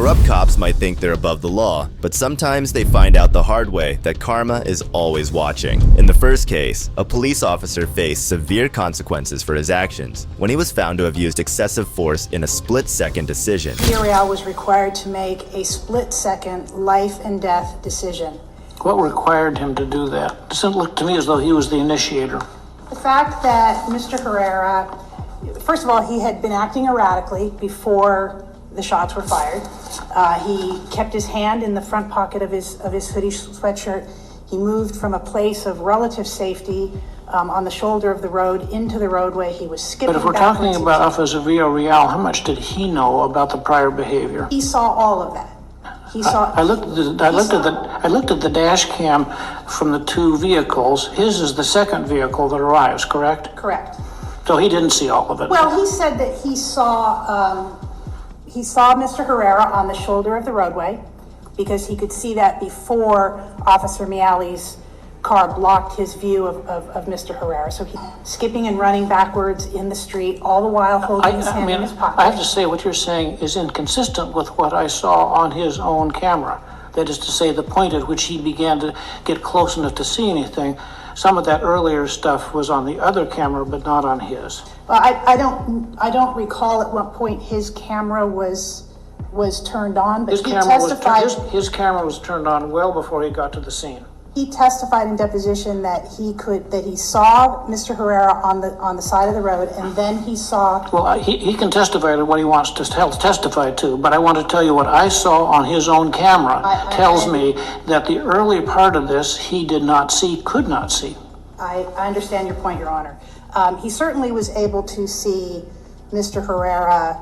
Corrupt cops might think they're above the law, but sometimes they find out the hard way that karma is always watching. In the first case, a police officer faced severe consequences for his actions when he was found to have used excessive force in a split-second decision. Villarreal was required to make a split-second life and death decision. What required him to do that? It doesn't look to me as though he was the initiator. The fact that Mr. Herrera, first of all, he had been acting erratically before the shots were fired. He kept his hand in the front pocket of his hoodie sweatshirt. He moved from a place of relative safety on the shoulder of the road into the roadway. He was skipping. But if we're talking about Officer Villarreal, how much did he know about the prior behavior? He saw all of that. He saw. I looked at the dash cam from the two vehicles. His is the second vehicle that arrives, correct? Correct. So he didn't see all of it. Well, he said that he saw Mr. Herrera on the shoulder of the roadway because he could see that before Officer Miali's car blocked his view of Mr. Herrera. So he's skipping and running backwards in the street, all the while holding his hand in his pocket. I have to say what you're saying is inconsistent with what I saw on his own camera. That is to say, the point at which he began to get close enough to see anything. Some of that earlier stuff was on the other camera, but not on his. Well, I don't recall at what point his camera was turned on, but he testified. His camera was turned on well before he got to the scene. He testified in deposition that he saw Mr. Herrera on the side of the road, and then he saw. Well, he can testify to what he wants to testify to, but I want to tell you what I saw on his own camera tells me that the early part of this he did not see, could not see. I understand your point, Your Honor. He certainly was able to see Mr. Herrera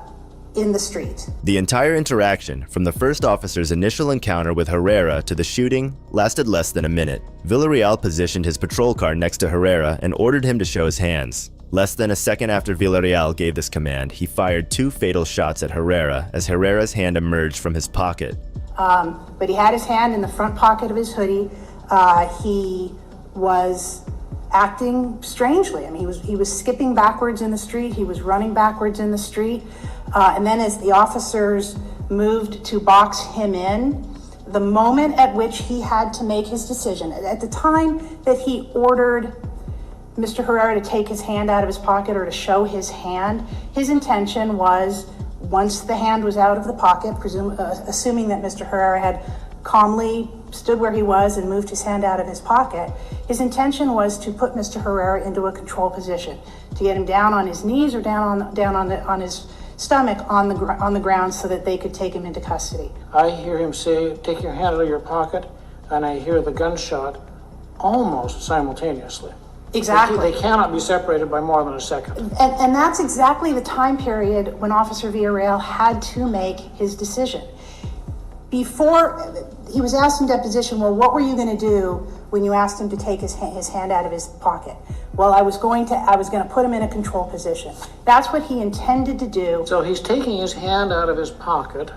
in the street. The entire interaction, from the first officer's initial encounter with Herrera to the shooting, lasted less than a minute. Villarreal positioned his patrol car next to Herrera and ordered him to show his hands. Less than a second after Villarreal gave this command, he fired 2 fatal shots at Herrera as Herrera's hand emerged from his pocket. But he had his hand in the front pocket of his hoodie. He was acting strangely. I mean, he was skipping backwards in the street. He was running backwards in the street. And then as the officers moved to box him in, the moment at which he had to make his decision, at the time that he ordered Mr. Herrera to take his hand out of his pocket or to show his hand, his intention was, once the hand was out of the pocket, assuming that Mr. Herrera had calmly stood where he was and moved his hand out of his pocket, his intention was to put Mr. Herrera into a control position, to get him down on his knees or down on his stomach on the ground so that they could take him into custody. I hear him say, "Take your hand out of your pocket," and I hear the gunshot almost simultaneously. Exactly. They cannot be separated by more than a second. And that's exactly the time period when Officer Villarreal had to make his decision. Before, he was asked in deposition, well, what were you going to do when you asked him to take his hand out of his pocket? Well, I was going to put him in a control position. That's what he intended to do. So he's taking his hand out of his pocket.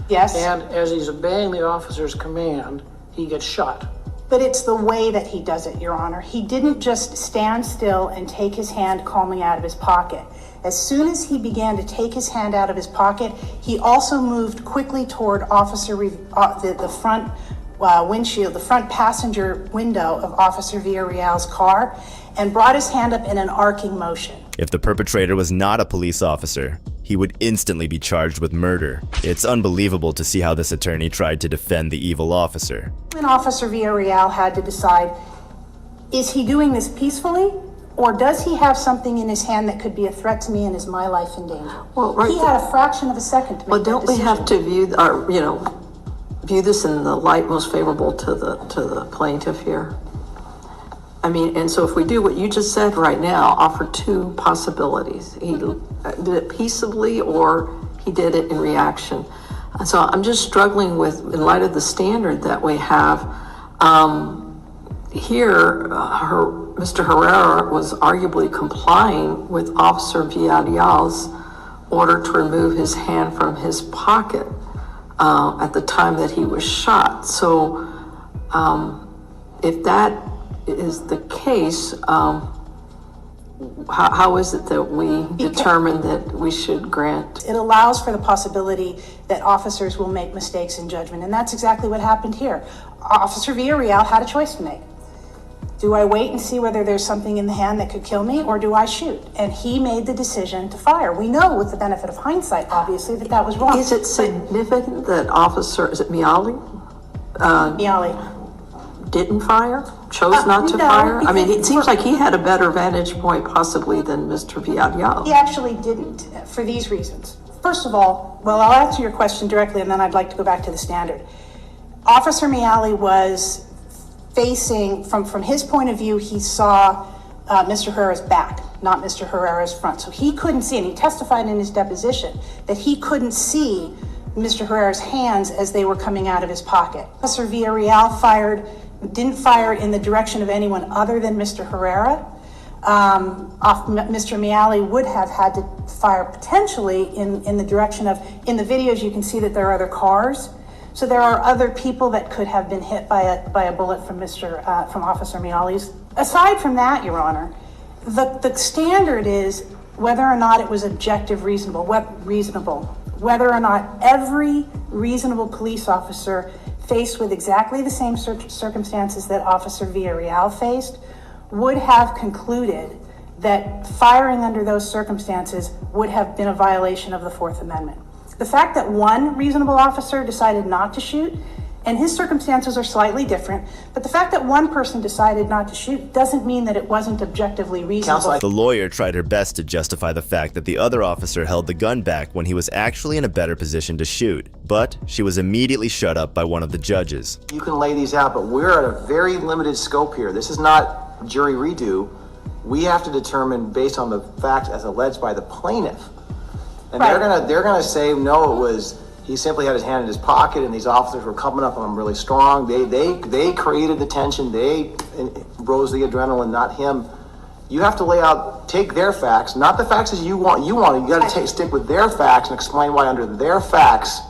Yes. And as he's obeying the officer's command, he gets shot. But it's the way that he does it, Your Honor. He didn't just stand still and take his hand calmly out of his pocket. As soon as he began to take his hand out of his pocket, he also moved quickly toward the front windshield, the front passenger window of Officer Villarreal's car, and brought his hand up in an arcing motion. If the perpetrator was not a police officer, he would instantly be charged with murder. It's unbelievable to see how this attorney tried to defend the evil officer. When Officer Villarreal had to decide, is he doing this peacefully? Or does he have something in his hand that could be a threat to me and is my life in danger? Well, right. He had a fraction of a second to make that decision. Well, don't we have to view this in the light most favorable to the plaintiff here? I mean, and so if we do what you just said right now, offer 2 possibilities. He did it peaceably or he did it in reaction. So I'm just struggling with, in light of the standard that we have, here, Mr. Herrera was arguably complying with Officer Villarreal's order to remove his hand from his pocket at the time that he was shot. So if that is the case, how is it that we determine that we should grant? It allows for the possibility that officers will make mistakes in judgment, and that's exactly what happened here. Officer Villarreal had a choice to make. Do I wait and see whether there's something in the hand that could kill me, or do I shoot? And he made the decision to fire. We know with the benefit of hindsight, obviously, that that was wrong. Is it significant that is it Miali? Miali. Didn't fire? Chose not to no, fire? I mean, it seems for- like he had a better vantage point possibly than Mr. Villarreal. He actually didn't, for these reasons. First of all, well, I'll answer your question directly, and then I'd like to go back to the standard. Officer Miali was facing, from his point of view, he saw Mr. Herrera's back, not Mr. Herrera's front. So he couldn't see, and he testified in his deposition that he couldn't see Mr. Herrera's hands as they were coming out of his pocket. Officer Villarreal didn't fire in the direction of anyone other than Mr. Herrera. Mr. Miali would have had to fire potentially in the direction of, in the videos you can see that there are other cars. So there are other people that could have been hit by a bullet from Officer Miali's. Aside from that, Your Honor, the standard is whether or not it was objective reasonable, whether or not every reasonable police officer faced with exactly the same circumstances that Officer Villarreal faced would have concluded that firing under those circumstances would have been a violation of the Fourth Amendment. The fact that one reasonable officer decided not to shoot, and his circumstances are slightly different, but the fact that one person decided not to shoot doesn't mean that it wasn't objectively reasonable. The lawyer tried her best to justify the fact that the other officer held the gun back when he was actually in a better position to shoot, but she was immediately shut up by one of the judges. You can lay these out, but we're at a very limited scope here. This is not jury redo. We have to determine based on the facts as alleged by the plaintiff. And Right. they're gonna say, no, it was, he simply had his hand in his pocket and these officers were coming up on him really strong. They created the tension. They rose the adrenaline, not him. You have to lay out, take their facts, not the facts as you want. You gotta stick with their facts and explain why under their facts,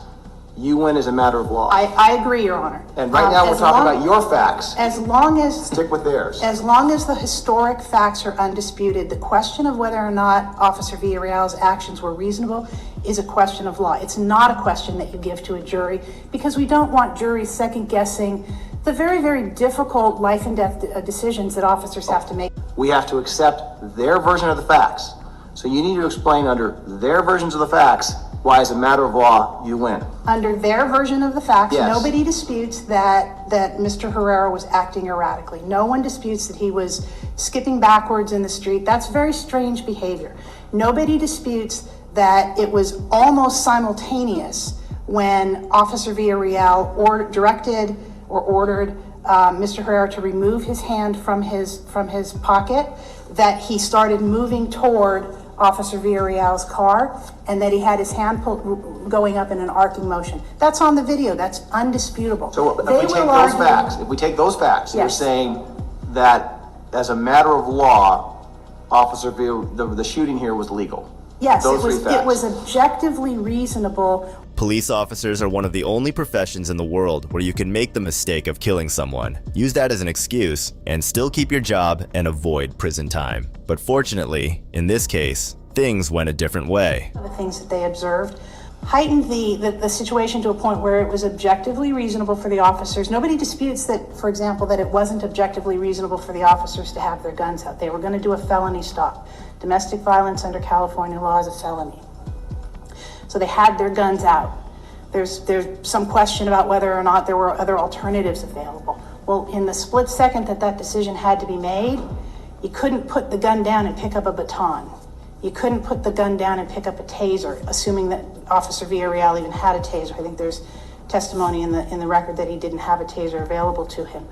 you win as a matter of law. I agree, Your Honor. And right now we're talking about your facts. As long as Stick with theirs. As long as the historic facts are undisputed, the question of whether or not Officer Villarreal's actions were reasonable is a question of law. It's not a question that you give to a jury, because we don't want juries second guessing the very, very difficult life and death decisions that officers have to make. We have to accept their version of the facts. So you need to explain under their versions of the facts why as a matter of law you win. Under their version of the facts, Yes. nobody disputes that Mr. Herrera was acting erratically. No one disputes that he was skipping backwards in the street. That's very strange behavior. Nobody disputes that it was almost simultaneous when Officer Villarreal ordered Mr. Herrera to remove his hand from his pocket, that he started moving toward Officer Villarreal's car, and that he had his hand going up in an arcing motion. That's on the video. That's undisputable. So if we take those facts, you're Yes. saying that as a matter of law, the shooting here was legal. Yes, Those three it facts. was objectively reasonable. Police officers are one of the only professions in the world where you can make the mistake of killing someone, use that as an excuse, and still keep your job and avoid prison time. But fortunately, in this case, things went a different way. The things that they observed heightened the situation to a point where it was objectively reasonable for the officers. Nobody disputes that, for example, that it wasn't objectively reasonable for the officers to have their guns out. They were going to do a felony stop. Domestic violence under California law is a felony. So they had their guns out. There's some question about whether or not there were other alternatives available. Well, in the split second that decision had to be made, you couldn't put the gun down and pick up a baton. You couldn't put the gun down and pick up a taser, assuming that Officer Villarreal even had a taser. I think there's testimony in the record that he didn't have a taser available to him.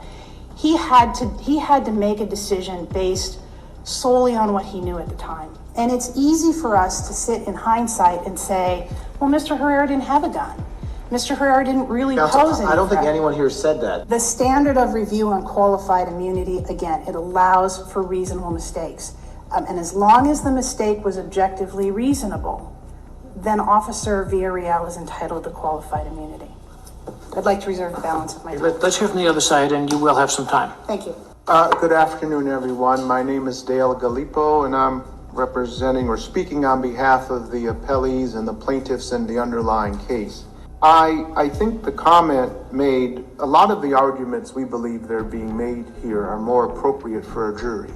He had to make a decision based solely on what he knew at the time. And it's easy for us to sit in hindsight and say, well, Mr. Herrera didn't have a gun. Mr. Herrera didn't really pose any I don't think threat. anyone here said that. The standard of review on qualified immunity, again, it allows for reasonable mistakes. And as long as the mistake was objectively reasonable, then Officer Villarreal is entitled to qualified immunity. I'd like to reserve the balance of my time. Let's hear from the other side, and you will have some time. Thank you. Good afternoon, everyone. My name is Dale Gallipo, and I'm representing or speaking on behalf of the appellees and the plaintiffs in the underlying case. I think the comment made, a lot of the arguments we believe they're being made here are more appropriate for a jury.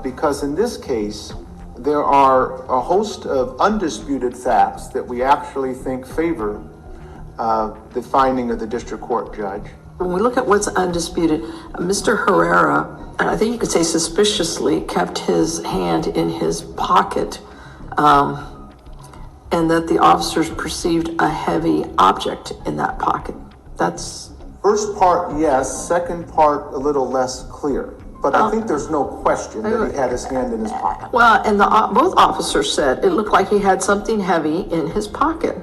Because in this case, there are a host of undisputed facts that we actually think favor the finding of the district court judge. When we look at what's undisputed, Mr. Herrera, I think you could say suspiciously, kept his hand in his pocket, and that the officers perceived a heavy object in that pocket. That's... First part, yes. Second part, a little less clear. But I think there's no question that he had his hand in his pocket. Well, and both officers said it looked like he had something heavy in his pocket.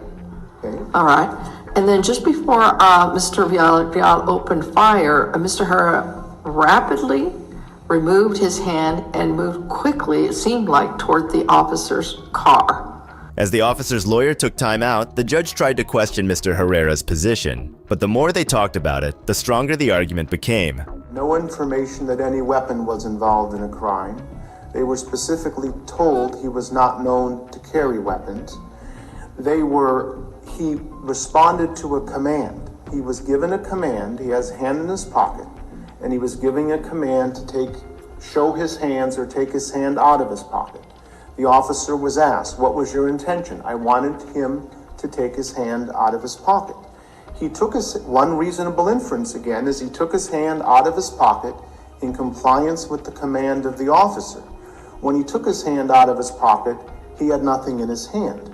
Okay. All right. And then just before Mr. Vial opened fire, Mr. Herrera rapidly removed his hand and moved quickly, it seemed like, toward the officer's car. As the officer's lawyer took time out, the judge tried to question Mr. Herrera's position. But the more they talked about it, the stronger the argument became. No information that any weapon was involved in a crime. They were specifically told he was not known to carry weapons. He responded to a command. He was given a command. He has a hand in his pocket, and he was giving a command to show his hands or take his hand out of his pocket. The officer was asked, "What was your intention?" "I wanted him to take his hand out of his pocket." He took one reasonable inference again is he took his hand out of his pocket in compliance with the command of the officer. When he took his hand out of his pocket, he had nothing in his hand.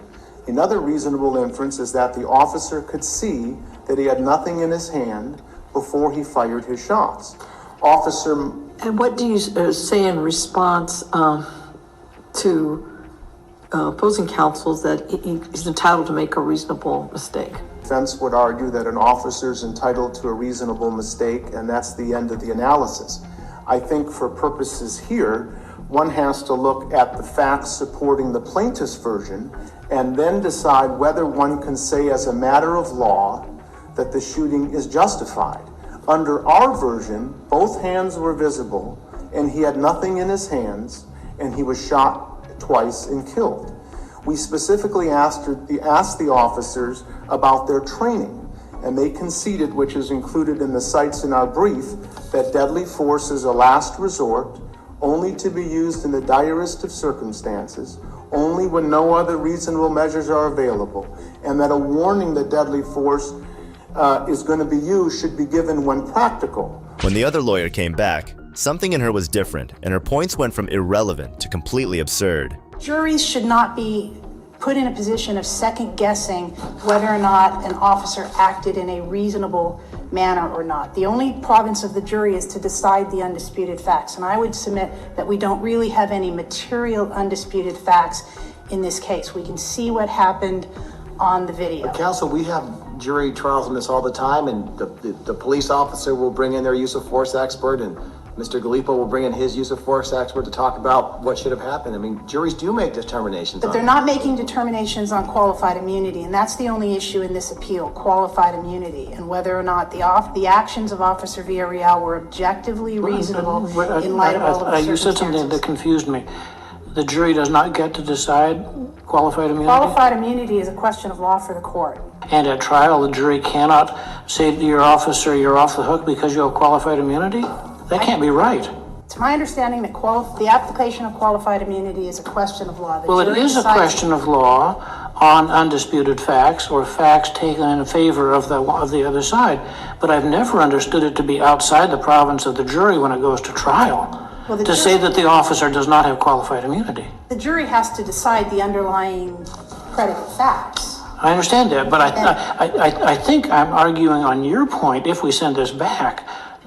Another reasonable inference is that the officer could see that he had nothing in his hand before he fired his shots. And what do you say in response to opposing counsels that he's entitled to make a reasonable mistake? Defense would argue that an officer is entitled to a reasonable mistake, and that's the end of the analysis. I think for purposes here, one has to look at the facts supporting the plaintiff's version and then decide whether one can say as a matter of law that the shooting is justified. Under our version, both hands were visible and he had nothing in his hands and he was shot twice and killed. We specifically asked the officers about their training, and they conceded, which is included in the cites in our brief, that deadly force is a last resort, only to be used in the direst of circumstances, only when no other reasonable measures are available, and that a warning that deadly force is going to be used should be given when practical. When the other lawyer came back, something in her was different, and her points went from irrelevant to completely absurd. Juries should not be put in a position of second guessing whether or not an officer acted in a reasonable manner or not. The only province of the jury is to decide the undisputed facts, and I would submit that we don't really have any material undisputed facts in this case. We can see what happened on the video. But counsel, we have jury trials on this all the time, and the police officer will bring in their use of force expert, and Mr. Gallipo will bring in his use of force expert to talk about what should have happened. I mean, juries do make determinations. But they're not making determinations on qualified immunity, and that's the only issue in this appeal, qualified immunity, and whether or not the actions of Officer Villarreal were objectively reasonable in light of all of the circumstances. You said something that confused me. The jury does not get to decide qualified immunity? Qualified immunity is a question of law for the court. And at trial, the jury cannot say to your officer, you're off the hook because you have qualified immunity? That can't be right. It's my understanding that the application of qualified immunity is a question of law. Well, it is a question of law on undisputed facts or facts taken in favor of the other side. But I've never understood it to be outside the province of the jury when it goes to trial. Well, to say that the officer does not have qualified immunity. The jury has to decide the underlying predicate facts. I understand that, but I think I'm arguing on your point, if we send this back,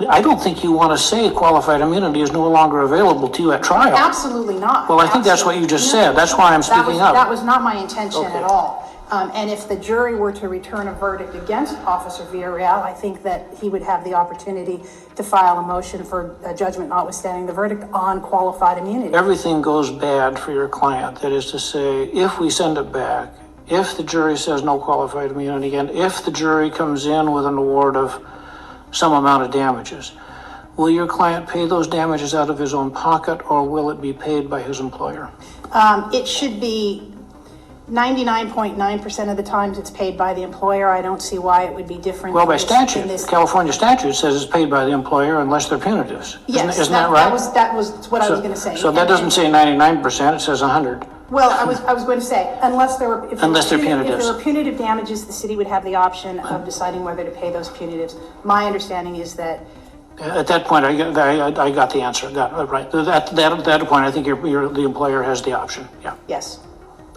I don't think you want to say qualified immunity is no longer available to you at trial. Absolutely not. Well, I think that's what you just said. That's why I'm speaking up. That was not my intention at all. And if the jury were to return a verdict against Officer Villarreal, I think that he would have the opportunity to file a motion for a judgment notwithstanding the verdict on qualified immunity. Everything goes bad for your client. That is to say, if we send it back, if the jury says no qualified immunity, and if the jury comes in with an award of some amount of damages, will your client pay those damages out of his own pocket, or will it be paid by his employer? It should be 99.9% of the times it's paid by the employer. I don't see why it would be different. Well, by in statute, this- California statute says it's paid by the employer unless they're punitives. Yes, Isn't that right? That was what I was going to say. So that doesn't say 99%, it says 100. Well, I was going to say, unless there were, if there Unless they're were punitives. punitive damages, the city would have the option of deciding whether to pay those punitives. My understanding is that, At that point, I got the answer. Right. At that point, I think the employer has the option. Yeah. yes.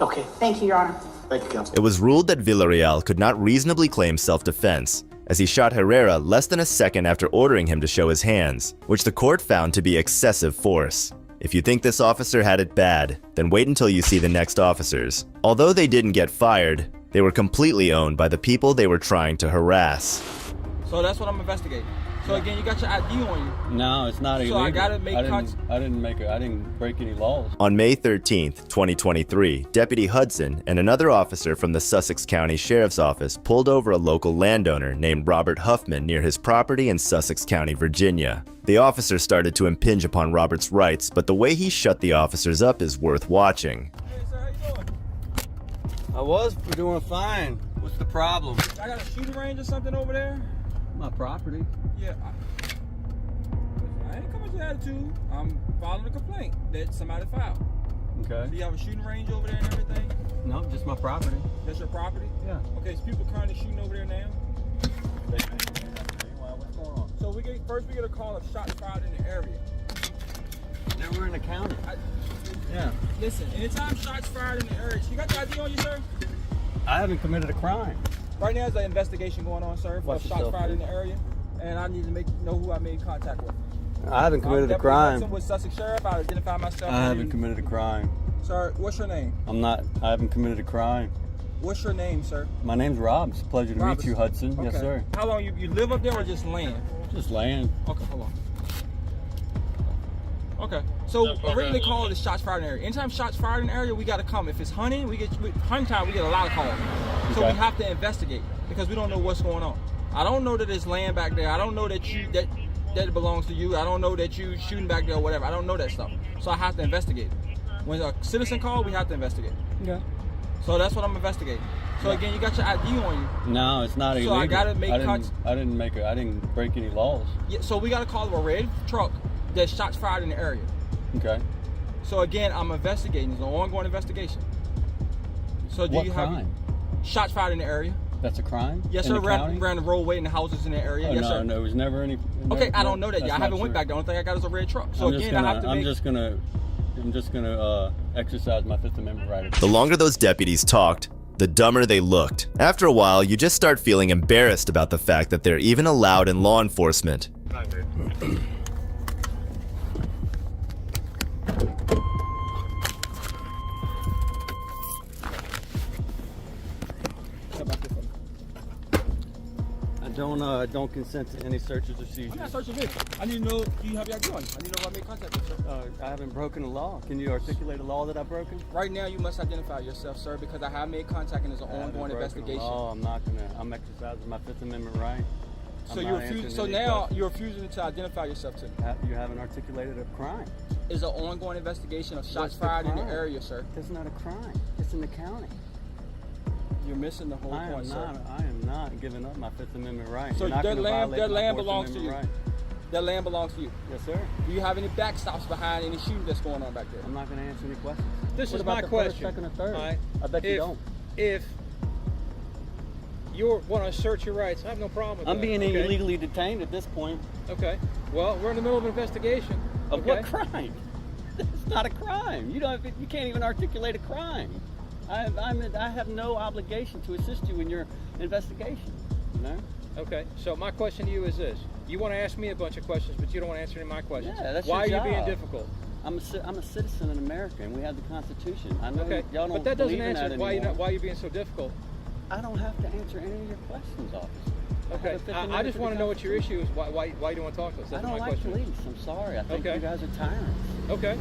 Okay. Thank you, Your Honor. Thank you, Counsel. It was ruled that Villarreal could not reasonably claim self-defense, as he shot Herrera less than a second after ordering him to show his hands, which the court found to be excessive force. If you think this officer had it bad, then wait until you see the next officers. Although they didn't get fired, they were completely owned by the people they were trying to harass. So that's what I'm investigating. So again, you got your ID on you. No, it's not illegal. So I gotta make I didn't break any laws. On May 13th, 2023, Deputy Hudson and another officer from the Sussex County Sheriff's Office pulled over a local landowner named Robert Huffman near his property in Sussex County, Virginia. The officer started to impinge upon Robert's rights, but the way he shut the officers up is worth watching. Hey, sir, how you doing? I was doing fine. What's the problem? I got a shooting range or something over there. My property. Yeah. I ain't coming to your attitude. I'm filing a complaint that somebody filed. Okay. Do you have a shooting range over there and everything? No, just my property. That's your property? Yeah. Okay, so people currently shooting over there now? What's going on? So we get a call of shots fired in the area. Now we're in the county. Yeah. Listen, anytime shots fired in the area, you got the ID on you, sir? I haven't committed a crime. Right now, there's an investigation going on, sir, for Watch shots yourself, fired in please. the area, and I need to know who I made contact with. I haven't committed I'm a Deputy crime. Hudson with Sussex Sheriff. I identify myself. I haven't committed a crime. Sir, what's your name? I haven't committed a crime. What's your name, sir? My name's Rob. It's a pleasure to Robert. meet you, Hudson. Okay. Yes, sir. How long you live up there or just land? Just land. Okay, hold on. Okay, so originally called is shots fired in the area. Anytime shots fired in the area, we got to come. If it's hunting, hunting time, we get a lot of calls. So Okay. we have to investigate because we don't know what's going on. I don't know that there's land back there. I don't know that that belongs to you. I don't know that you shooting back there or whatever. I don't know that stuff. So I have to investigate it. When a citizen calls, we have to investigate. Okay. So that's what I'm investigating. So again, you got your ID on you. No, it's not illegal. I gotta make I didn't break any laws. Yeah, so we got to call a red truck that shots fired in the area. Okay. So again, I'm investigating. It's an ongoing investigation. So do What you crime? have shots fired in the area? That's a crime? Yes, In sir. the county? Around the roadway and the houses in the area. Oh, Yes, no, sir. no, there was never any. Okay, I don't know that yet. I That's haven't not went true. back. The only thing I got is a red truck. So again, I have to make. I'm just gonna exercise my Fifth Amendment right. The longer those deputies talked, the dumber they looked. After a while, you just start feeling embarrassed about the fact that they're even allowed in law enforcement. I don't consent to any searches or seizures. I'm not searching vehicle. I need to know. Do you have your ID on you? I need to know if I made contact with you, sir. I haven't broken a law. Can you articulate a law that I've broken? Right now, you must identify yourself, sir, because I have made contact and there's an I haven't ongoing broken a investigation. law. I'm exercising my Fifth Amendment right. So I'm you not refuse. answering So any now questions. you're refusing to identify yourself to me. You haven't articulated a crime. Is an ongoing investigation of shots What's the fired in the crime? area, sir. That's not a crime. It's in the county. You're missing the whole point, sir. I am not giving up my Fifth Amendment right. So You're not that gonna land violate my Fourth belongs to Amendment you. right. That land belongs to you. Yes, sir. Do you have any backstops behind any shooting that's going on back there? I'm not going to answer any questions. This What is about my the question. First, second, or third? All right. I bet you don't. If you want to assert your rights, I have no problem with that. I'm being okay? illegally detained at this point. Okay. Well, we're in the middle of an investigation. Of okay? what crime? It's not a crime. You can't even articulate a crime. I have no obligation to assist you in your investigation. You know? Okay. So my question to you is this: you want to ask me a bunch of questions, but you don't want to answer any of my questions. Yeah, that's Why your are you being job. difficult? I'm a citizen in America, and we have the Constitution. I know Okay. y'all don't But that doesn't believe in answer that why anymore. you're being so difficult. I don't have to answer any of your questions, officer. I have Okay. a Fifth I Amendment just to want the to know what your Constitution. issue is. Why you don't want to talk to us? I That's don't my like question. police. I'm sorry. I think Okay. you guys are tyrants. Okay.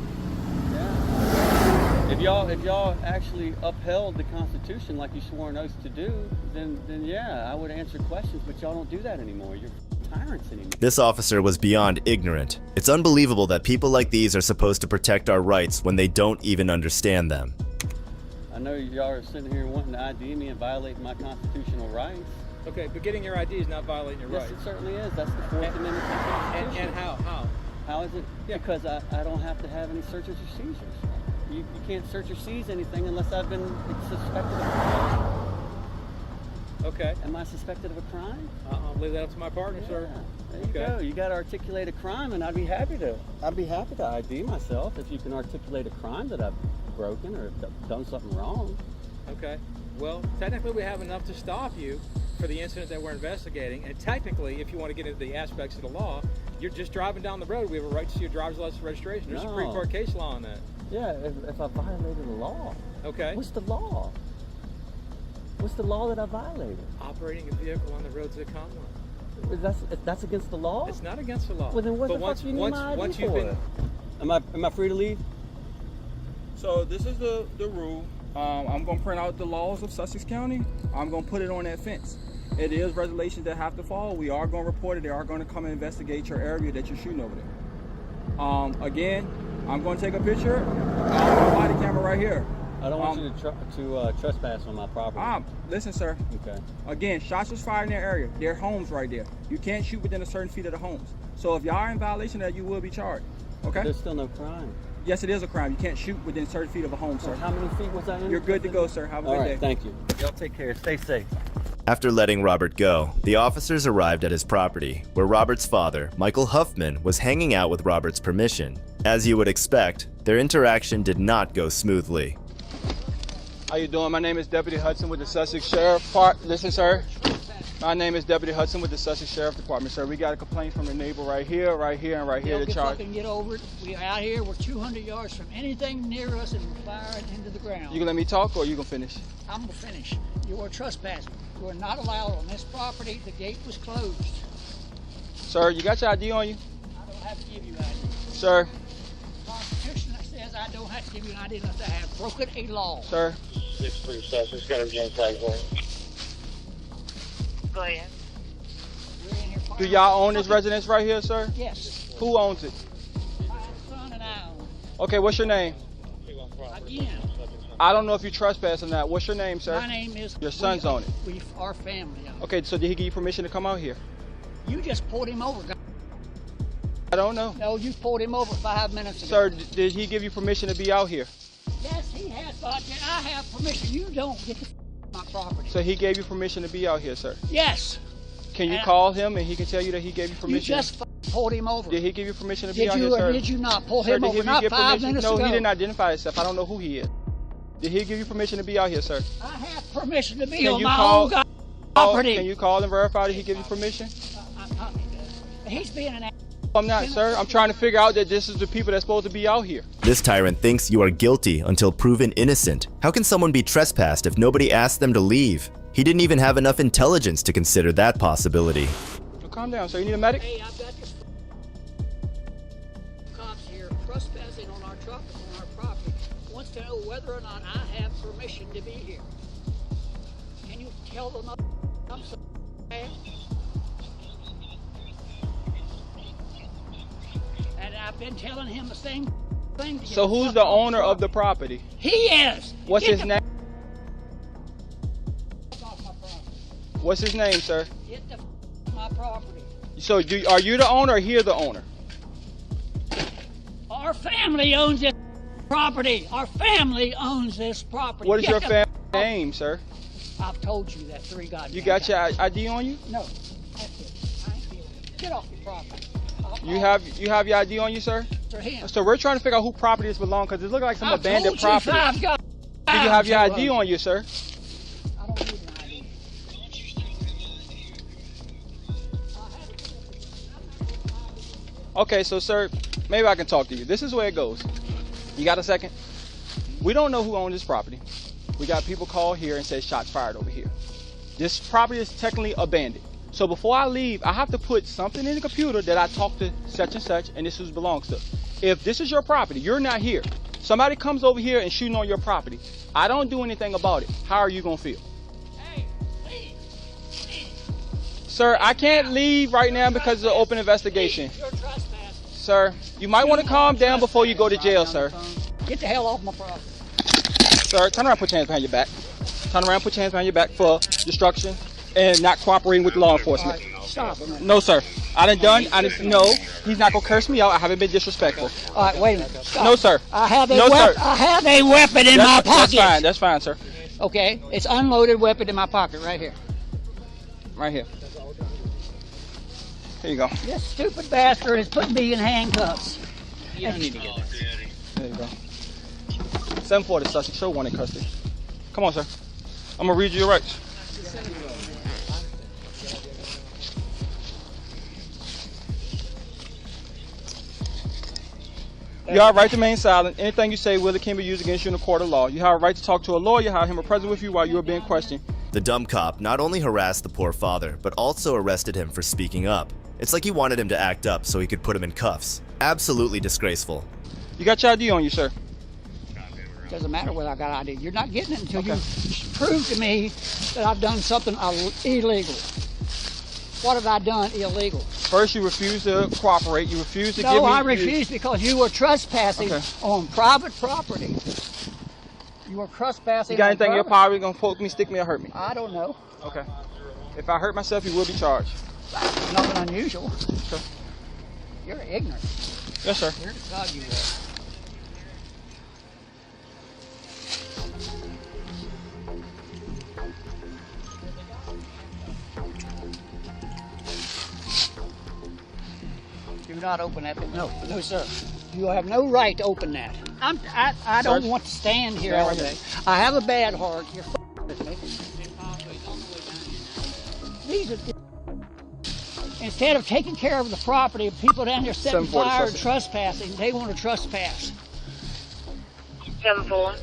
Yeah. If y'all actually upheld the Constitution like you swore an oath to do, then yeah, I would answer questions. But y'all don't do that anymore. You're tyrants anymore. This officer was beyond ignorant. It's unbelievable that people like these are supposed to protect our rights when they don't even understand them. I know y'all are sitting here wanting to ID me and violate my constitutional rights. Okay, but getting your ID is not violating your Yes, rights. it certainly is. That's the Fourth Amendment to the Constitution. And how? How is it? Yeah. Because I don't have to have any searches or seizures. You can't search or seize anything unless I've been suspected of a crime. Okay. Am I suspected of a crime? I'll leave that up to my partner, sir. There you go. You got to articulate a crime, and I'd be happy to ID myself if you can articulate a crime that I've broken or done something wrong. Okay. Well, technically we have enough to stop you for the incident that we're investigating, and technically, if you want to get into the aspects of the law, you're just driving down the road. We have a right to see your driver's license registration. There's Supreme Court case law on that. Yeah, if I violated the law. Okay. What's the law? What's the law that I violated? Operating a vehicle on the roads of the Commonwealth. That's against the law? It's not against the law. Well, then what but the fuck do you need my ID once you've for? been... Am I free to leave? So this is the rule. I'm going to print out the laws of Sussex County. I'm going to put it on that fence. It is regulations that have to follow. We are going to report it. They are going to come and investigate your area that you're shooting over there. Again, I'm going to take a picture. I'll body camera right here. I don't want you to trespass on my property. Listen, sir. Okay. Again, shots was fired in their area. Their homes right there. You can't shoot within a certain feet of the homes. So if y'all are in violation of that, you will be charged. Okay? There's still no crime. Yes, it is a crime. You can't shoot within certain feet of a home, sir. Well, how many feet was I in? You're good to go, sir. Have a All good right, day. thank you. Y'all take care. Stay safe. After letting Robert go, the officers arrived at his property, where Robert's father, Michael Huffman, was hanging out with Robert's permission. As you would expect, their interaction did not go smoothly. How you doing? My name is Deputy Hudson with the Sussex Sheriff Department. Listen, sir. My name is Deputy Hudson with the Sussex Sheriff Department, sir. We got a complaint from the neighbor right here, and right here. Get fucking get over it. We're out here. We're 200 yards from anything near us, and we're firing into the ground. You gonna let me talk, or you gonna finish? I'm gonna finish. You are trespassing. You are not allowed on this property. The gate was closed. Sir, you got your ID on you? I don't have to give you ID. Sir. The Constitution says I don't have to give you an ID unless I have broken a law. Sir. 6-3 Sussex, got a gang tag for you. Go ahead. Do y'all own this residence right here, sir? Yes. Who owns it? My son and I own Okay, what's your name? it. Again, I don't know if you trespass or not. What's your name, sir? my name is... Your son's on it. We are family. Okay, so did he give you permission to come out here? You just pulled him over. I don't know. No, you pulled him over 5 minutes ago. Sir, did he give you permission to be out here? Yes, he has, but I have permission. You don't get to my property. So he gave you permission to be out here, sir? Yes. Can you And call him and he can tell you that he gave you You permission? just pulled him over. Did he give you permission to be Did out you here, or sir? did you not pull Sir, him did over? he Not give 5 permission? minutes No, ago. he didn't identify himself. I don't know who he is. Did he give you permission to be out here, sir? I have permission to be Can on you my call- own property. Can you call and verify that he gave you permission? He's being an I'm not, sir. I'm trying to figure out that this is the people that's supposed to be out here. This tyrant thinks you are guilty until proven innocent. How can someone be trespassed if nobody asked them to leave? He didn't even have enough intelligence to consider that possibility. So calm down, sir. You need a medic? Hey, I've got this cops here trespassing on our truck on our property. Wants to know whether or not I have permission to be here. Can you tell them I'm so bad? And I've been telling him the same thing. So who's the owner of the property? He is. What's Get his the name? off my property. What's his name, sir? Get the off my property. So are you the owner or he the owner? Our family owns this property. Our family owns this property. What is Get your the family name, sir? I've told you that 3 goddamn You got your times. ID on you? No. That's it. I ain't dealing with it. Get off your property. You have your ID on you, sir? For him. So we're trying to figure out who property this belongs because it looks like some abandoned property. Do you have your ID on you, sir? I don't need an ID. Okay, so sir, maybe I can talk to you. This is where it goes. You got a second? We don't know who owns this property. We got people call here and say shots fired over here. This property is technically abandoned. So before I leave, I have to put something in the computer that I talked to such and such and this is belongs to. If this is your property, you're not here. Somebody comes over here and shooting on your property. I don't do anything about it. How are you gonna feel? Hey, please. Sir, I can't leave right now because of the open investigation. You're trespassing. Sir, you might want to calm down before you go to jail, sir. Get the hell off my property. Sir, turn around, put your hands behind your back. Turn around, put your hands behind your back for destruction and not cooperating with law enforcement. Stop it. No, sir. No, he's not gonna curse me out. I haven't been disrespectful. All right, wait a minute. Stop. No, sir. I have a No, sir. I have a weapon in my pocket. That's fine. That's fine, sir. Okay, it's unloaded weapon in my pocket right here. Right here. Here you go. This stupid bastard has put me in handcuffs. You don't need to get that. There you go. 740 suspect. Show one in custody. Come on, sir. I'm gonna read you your rights. You have a right to remain silent. Anything you say will or can be used against you in a court of law. You have a right to talk to a lawyer, have him present with you while you are being questioned. The dumb cop not only harassed the poor father, but also arrested him for speaking up. It's like he wanted him to act up so he could put him in cuffs. Absolutely disgraceful. You got your ID on you, sir. Doesn't matter whether I got ID. You're not getting it until you prove to me that I've done something illegal. What have I done illegal? First, you refuse to cooperate. You refuse to give me... No, I refuse because you were trespassing on private property. You were trespassing. You got anything in your power you gonna poke me, stick me, or hurt me? I don't know. Okay. If I hurt myself, you will be charged. Nothing unusual. Okay. You're ignorant. Yes, sir. You're the God you are. Do not open that. No, no, sir. You have no right to open that. I don't want to stand here all day. I have a bad heart. You're with me. These are. Instead of taking care of the property, people down there setting fire and trespassing, they want to trespass. 7-4.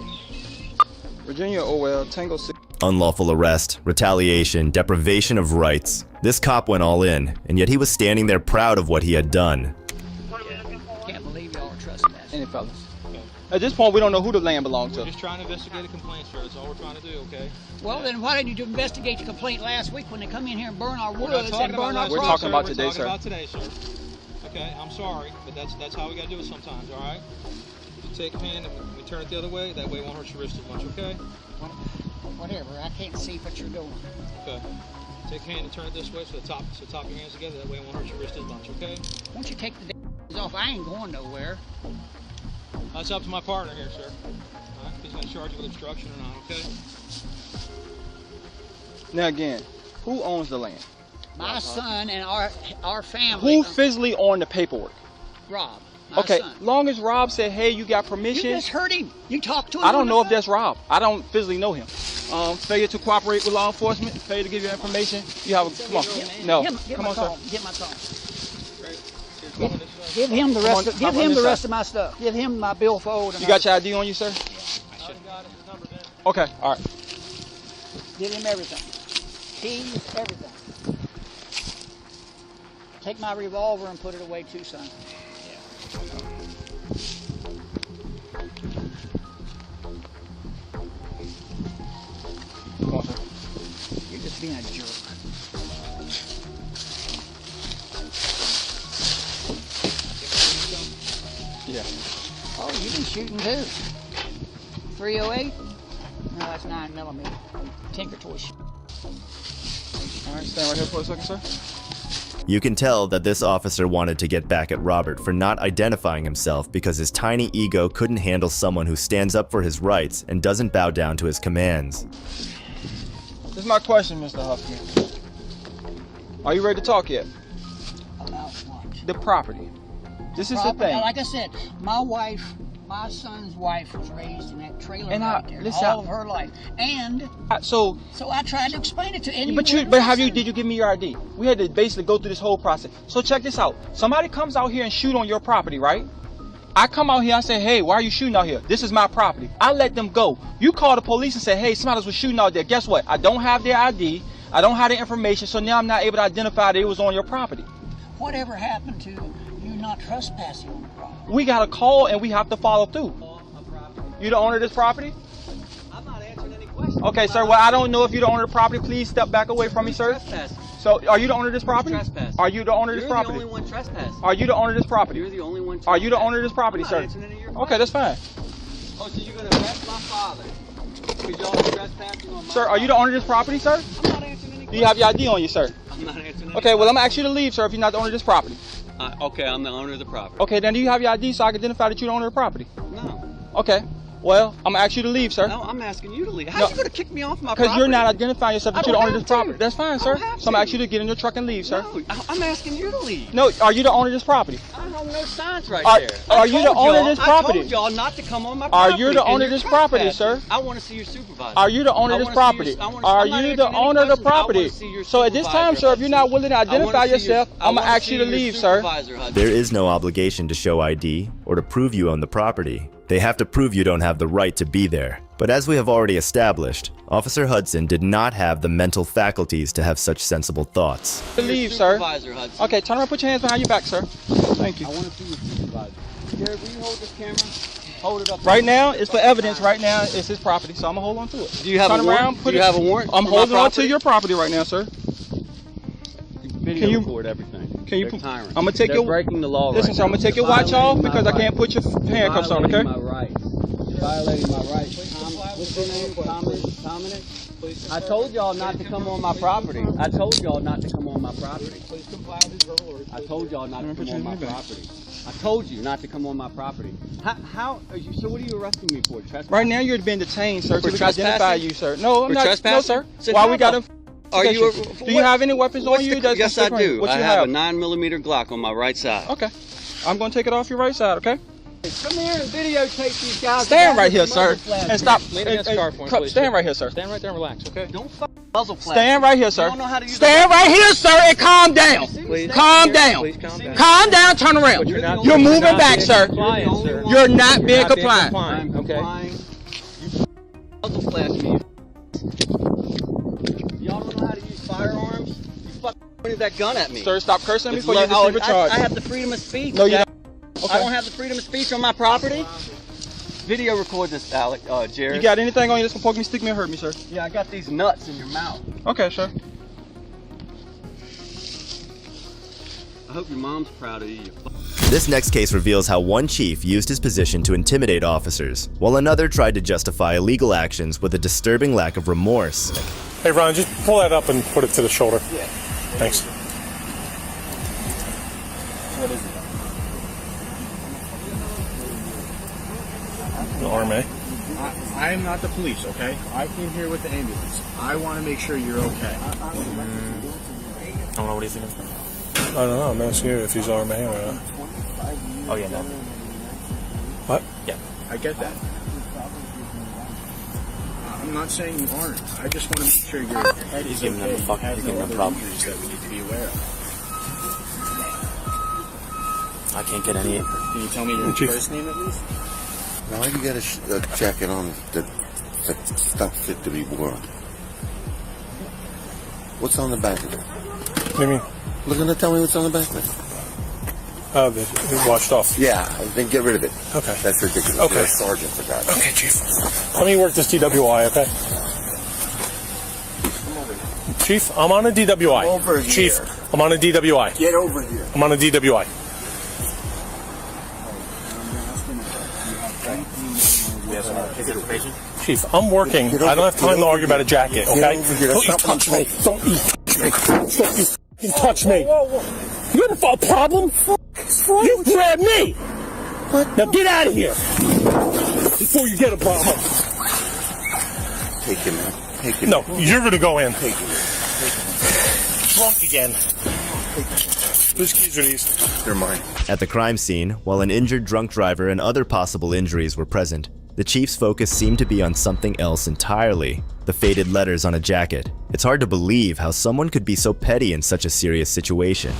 Virginia Orwell, Tango 6. Unlawful arrest, retaliation, deprivation of rights. This cop went all in, and yet he was standing there proud of what he had done. Can't believe y'all are trespassing. Any fellas? At this point, we don't know who the land belongs to. We're just trying to investigate a complaint, sir. That's all we're trying to do, okay? Well, then why didn't you investigate the complaint last week when they come in here and burn our woods We're and burn our We're property? talking about today, sir. We're talking about today, sir. Okay, I'm sorry, but that's how we gotta do it sometimes, all right? You take a hand and we turn it the other way. That way it won't hurt your wrist as much, okay? Whatever. I can't see what you're doing. Okay. Take a hand and turn it this way so the top of your hands together. That way it won't hurt your wrist as much, okay? Once you take the d***s off, I ain't going nowhere. That's up to my partner here, sir. All right? He's gonna charge you with obstruction or not, okay? Now again, who owns the land? My son and our family. Who physically on the paperwork? Rob. Okay, Son. long as Rob said, hey, you got permission. You just heard him. You talked to him. I don't know if that's Rob. I don't physically know him. Failure to cooperate with law enforcement, failure to give you information. You have a, come on. No, come on, sir. Get my phone. Give him the rest. Give him the rest of my stuff. Give him my billfold. You got your ID on you, sir? Okay, all right. Give him everything. Keys, everything. Take my revolver and put it away too, son. Come on, sir. You're just being a jerk. Yeah. Oh, you've been shooting too. 308? No, that's 9mm. Tinker toy. All right, stand right here for a second, sir. You can tell that this officer wanted to get back at Robert for not identifying himself because his tiny ego couldn't handle someone who stands up for his rights and doesn't bow down to his commands. This is my question, Mr. Huffman. Are you ready to talk yet? About what? The property. This is the thing. Like I said, my son's wife was raised in that trailer And right there listen, all of her life. And so I tried to explain it to anyone. Did you give me your ID? We had to basically go through this whole process. So check this out. Somebody comes out here and shoot on your property, right? I come out here and say, hey, why are you shooting out here? This is my property. I let them go. You call the police and say, hey, somebody was shooting out there. Guess what? I don't have their ID. I don't have the information. So now I'm not able to identify that it was on your property. Whatever happened to you not trespassing on the property? We got a call and we have to follow through. You the owner of this property? I'm not answering any questions. Okay, sir. Well, I don't know if you're the owner of the property. Please step back away from me, sir. So, are you the owner of this property? Trespassing. Are you the owner of this property? You're the only one trespassing. Are you the owner of this property? You're the only one Are you the trespassing. owner of this property, I'm sir? not answering any of your Okay, that's fine. Oh, so you're gonna arrest my father because y'all are trespassing on my Sir, are you the owner of this property, sir? I'm not answering any Do you have your ID on you, sir? I'm not answering any Okay, well, I'm gonna ask you to leave, sir, if you're not the owner of this property. Okay, I'm the owner of the property. Okay, then do you have your ID so I can identify that you're the owner of the property? No. Okay, well, I'm gonna ask you to leave, sir. No, I'm asking you to leave. How No. are you gonna kick me off my property? Because you're not identifying yourself that I you're the don't owner of have this property. to. That's fine, I sir. don't have So I'm to. gonna ask you to get in your truck and leave, sir. No, I'm asking you to leave. No, are you the owner of this property? I have no signs right Are- there. are you the owner of this property? I told y'all not to come on my Are property. you the and owner of you're this property, trespassing. sir? I want to see your supervisor. Are you the owner of this property? Are you the owner of the property? So at this time, sir, if you're not willing to identify yourself, I'm gonna ask you to leave, sir. There is no obligation to show ID or to prove you own the property. They have to prove you don't have the right to be there. But as we have already established, Officer Hudson did not have the mental faculties to have such sensible thoughts. Leave, sir. Supervisor, Hudson. Okay, turn around, put your hands behind your back, sir. Thank you. I want to see your supervisor. Jared, will you hold this camera? Hold it up. Right now, it's for evidence. Right now, it's his property, so I'm gonna hold on to it. Do you have turn a warrant? around, put Do you it- have a warrant? I'm for my holding on to property? your property right now, sir. Video Can you- record everything. Can you? They're tyrants. I'm gonna take They're your. breaking the law. Listen, right sir, I'm now. gonna take your You're watch off violating because my I can't put your handcuffs on. Okay. Violating my rights. Violating my rights. What's your name? Dominic? I told y'all not to come on my property. I told y'all not to come on my property. Please comply with his verbal orders. I told y'all not to come on my property. I told you not to come on my property. How are you, so what are you arresting me for? Trespassing? Right now, you're being detained, sir, For so we can identify trespassing? you, sir. No, I'm For not. No, trespassing? sir. So Why how we got him? Are you? Do you have any weapons on you? That's Yes, I do. What I you have a 9mm Glock on my right side. Okay. I'm gonna take it off your right side. Okay. Come here and videotape these guys. Stand right here, sir, Muzzle and stop. Lean against the car for me, please. Stand right here, sir. Stand right there and relax, okay? Don't muzzle flash. Stand right here, sir. You don't know how to use Stand right here, sir, and calm down. Please. Calm down. Please calm down. Calm down. Turn around. But not- You're moving not back, being sir. compliant, sir. You're not being not compliant. I'm okay? complying. You muzzle flash me. Y'all don't know how to use firearms? You fucking pointed that gun at me. Sir, stop cursing me It's before you lo- receive a charge. I have the freedom of speech. No, you okay? don't. I don't have the freedom of speech on my property. Video record this, Jared. You got anything on you that's gonna poke me, stick me, or hurt me, sir? Yeah, I got these nuts in your mouth. Okay, sir. I hope your mom's proud of you. This next case reveals how one chief used his position to intimidate officers, while another tried to justify illegal actions with a disturbing lack of remorse. Hey, Ron, just pull that up and put it to the shoulder. Yeah. Thanks. What is it? The RMA. I am not the police, okay? I came here with the ambulance. I want to make sure you're okay. I don't know what he's thinking. I don't know. I'm asking you if he's RMA or not. Oh, yeah, no. What? Yeah, I get that. I'm not saying you aren't. I just want to make sure your head is okay. You have no other injuries that we need to be aware of. I can't get any. Can you tell me your first name at least? Why you got a jacket on that's not fit to be worn? What's on the back of it? What do you mean? Look, gonna tell me what's on the back of it. Oh, it washed off. Yeah, then get rid of it. Okay. That's ridiculous. Okay. You're a sergeant for that. Okay, Chief. Let me work this DWI, okay? Chief, I'm on a DWI. Over here. Chief, I'm on a DWI. Get over here. I'm on a DWI. Chief, I'm working. I don't have time to argue about a jacket, okay? Get over here. Don't you touch me. Don't you touch me. You have a problem? You grabbed me. What? Now get out of here before you get a problem. Take him, man. Take him. No, you're going to go in. Take him. Drunk again. Whose keys are these? They're mine. At the crime scene, while an injured drunk driver and other possible injuries were present, the chief's focus seemed to be on something else entirely: the faded letters on a jacket. It's hard to believe how someone could be so petty in such a serious situation.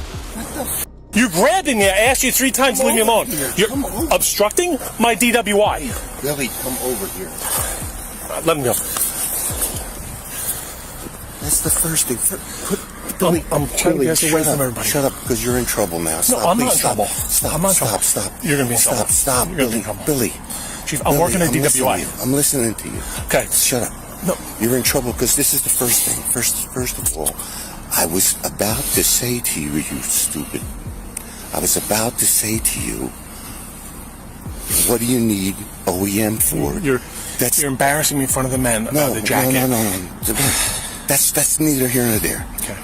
You grabbed me. I asked you 3 times to leave me alone. You're obstructing my DWI. Billy, come over here. Let me go. That's the first thing. Billy, I'm trying to get away from everybody. Shut up, because you're in trouble now. Stop, I'm please, not in stop. trouble. Stop, I'm not in stop, trouble. stop. You're going to be in trouble. Stop, You're gonna be Billy, in trouble. Billy. Chief, I'm working at DWI. I'm listening to you. Okay. Shut up. No. You're in trouble because this is the first thing. First of all, I I was about to say to you, you stupid. I was about to say to you, what do you need OEM for? You're embarrassing me in front of the men about the jacket. No. That's neither here nor there. Okay.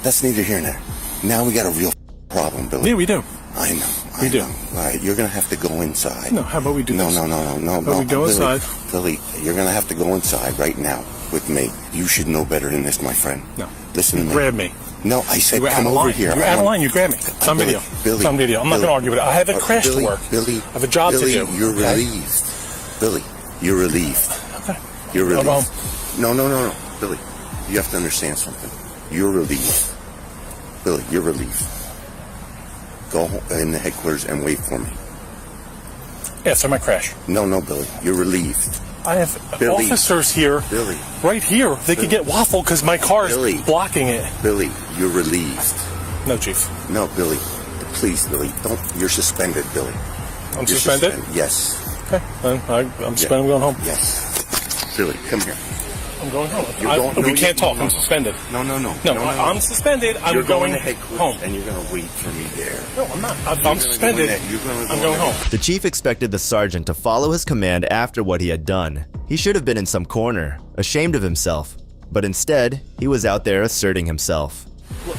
That's neither here nor there. Now we got a real problem, Billy. Yeah, we do. I know. We do. All right, you're gonna have to go inside. No, how about we do this? No. We go inside. Billy, you're gonna have to go inside right now with me. You should know better than this, my friend. No. Listen to me. Grab me. No, I said You were come out of over line. here. You were out of line. You grabbed me. It's on video. Billy. It's on video. I'm not going to argue with it. I have a crash to work. Billy. I have a job to do. You're relieved. Billy, you're relieved. Okay. You're relieved. I'll go home. No. Billy, you have to understand something. You're relieved. Billy, you're relieved. Go in the headquarters and wait for me. Yeah, so my crash. No, Billy, you're relieved. I have officers here, Billy, right here. They could get waffled because my car is blocking it. Billy, you're relieved. No, Chief. No, Billy. Please, Billy, don't. You're suspended, Billy. I'm suspended? Yes. Okay. I'm suspended. I'm going home. Yes. Billy, come here. I'm going home. We can't talk. I'm suspended. No. I'm suspended. I'm going home. And you're going to wait for me there. No, I'm not. I'm suspended. I'm going home. The chief expected the sergeant to follow his command after what he had done. He should have been in some corner, ashamed of himself. But instead, he was out there asserting himself.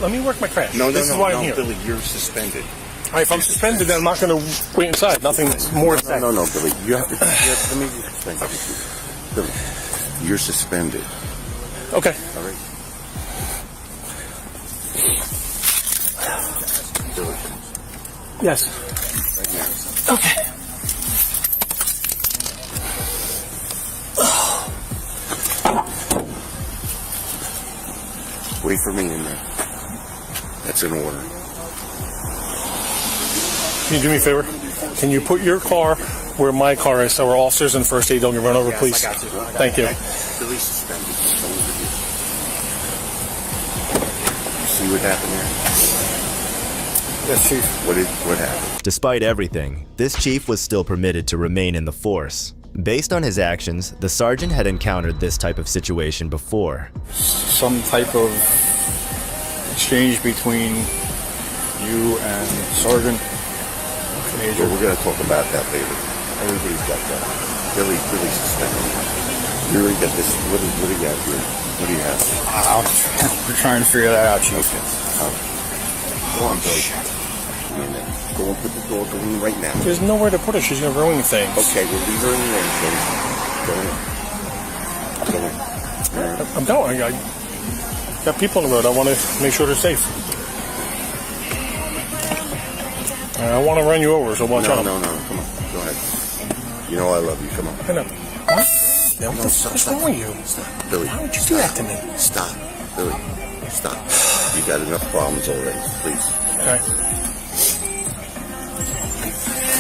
Let me work my crash. This is why I'm here. Billy, you're suspended. All right, if I'm suspended, then I'm not going to wait inside. Nothing more to say. No, Billy. You have to let me explain something to you. Billy, you're suspended. Okay. All right. Billy. Yes. Right now. Okay. Wait for me in there. That's an order. Can you do me a favor? Can you put your car where my car is so our officers and first aid don't get run over, please? I got you. Thank you. Billy's suspended. You see what happened there? Yes, Chief. What happened? Despite everything, this chief was still permitted to remain in the force. Based on his actions, the sergeant had encountered this type of situation before. Some type of exchange between you and Sergeant Major. We're going to talk about that later. Everybody's got that. Billy's suspended. You already got this. What do you got here? What do you have? We're trying to figure that out, Chief. Okay. Go on, Billy. Go and put the door in right now. There's nowhere to put her. She's going to ruin things. Okay, we'll leave her in there, Billy. Go in. I'm going. I got people on the road. I want to make sure they're safe. I want to run you over, so watch out. No. Come on. Go ahead. You know I love you. Come on. I know. What? What's wrong with you? Stop. Billy. Why would you do that to me? Stop. Billy. Stop. You got enough problems already. Please. All right.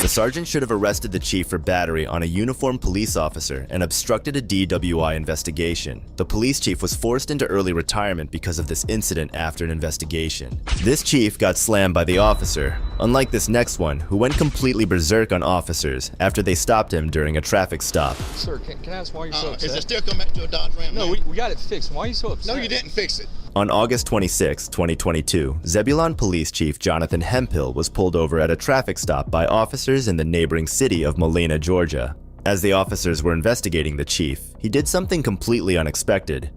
The sergeant should have arrested the chief for battery on a uniformed police officer and obstructed a DWI investigation. The police chief was forced into early retirement because of this incident after an investigation. This chief got slammed by the officer, unlike this next one, who went completely berserk on officers after they stopped him during a traffic stop. Sir, can I ask why you're so upset? Is it still come back to a Dodge Ram? No, we got it fixed. Why are you so upset? No, you didn't fix it. On August 26, 2022, Zebulon Police Chief Jonathan Hemphill was pulled over at a traffic stop by officers in the neighboring city of Molina, Georgia. As the officers were investigating the chief, he did something completely unexpected.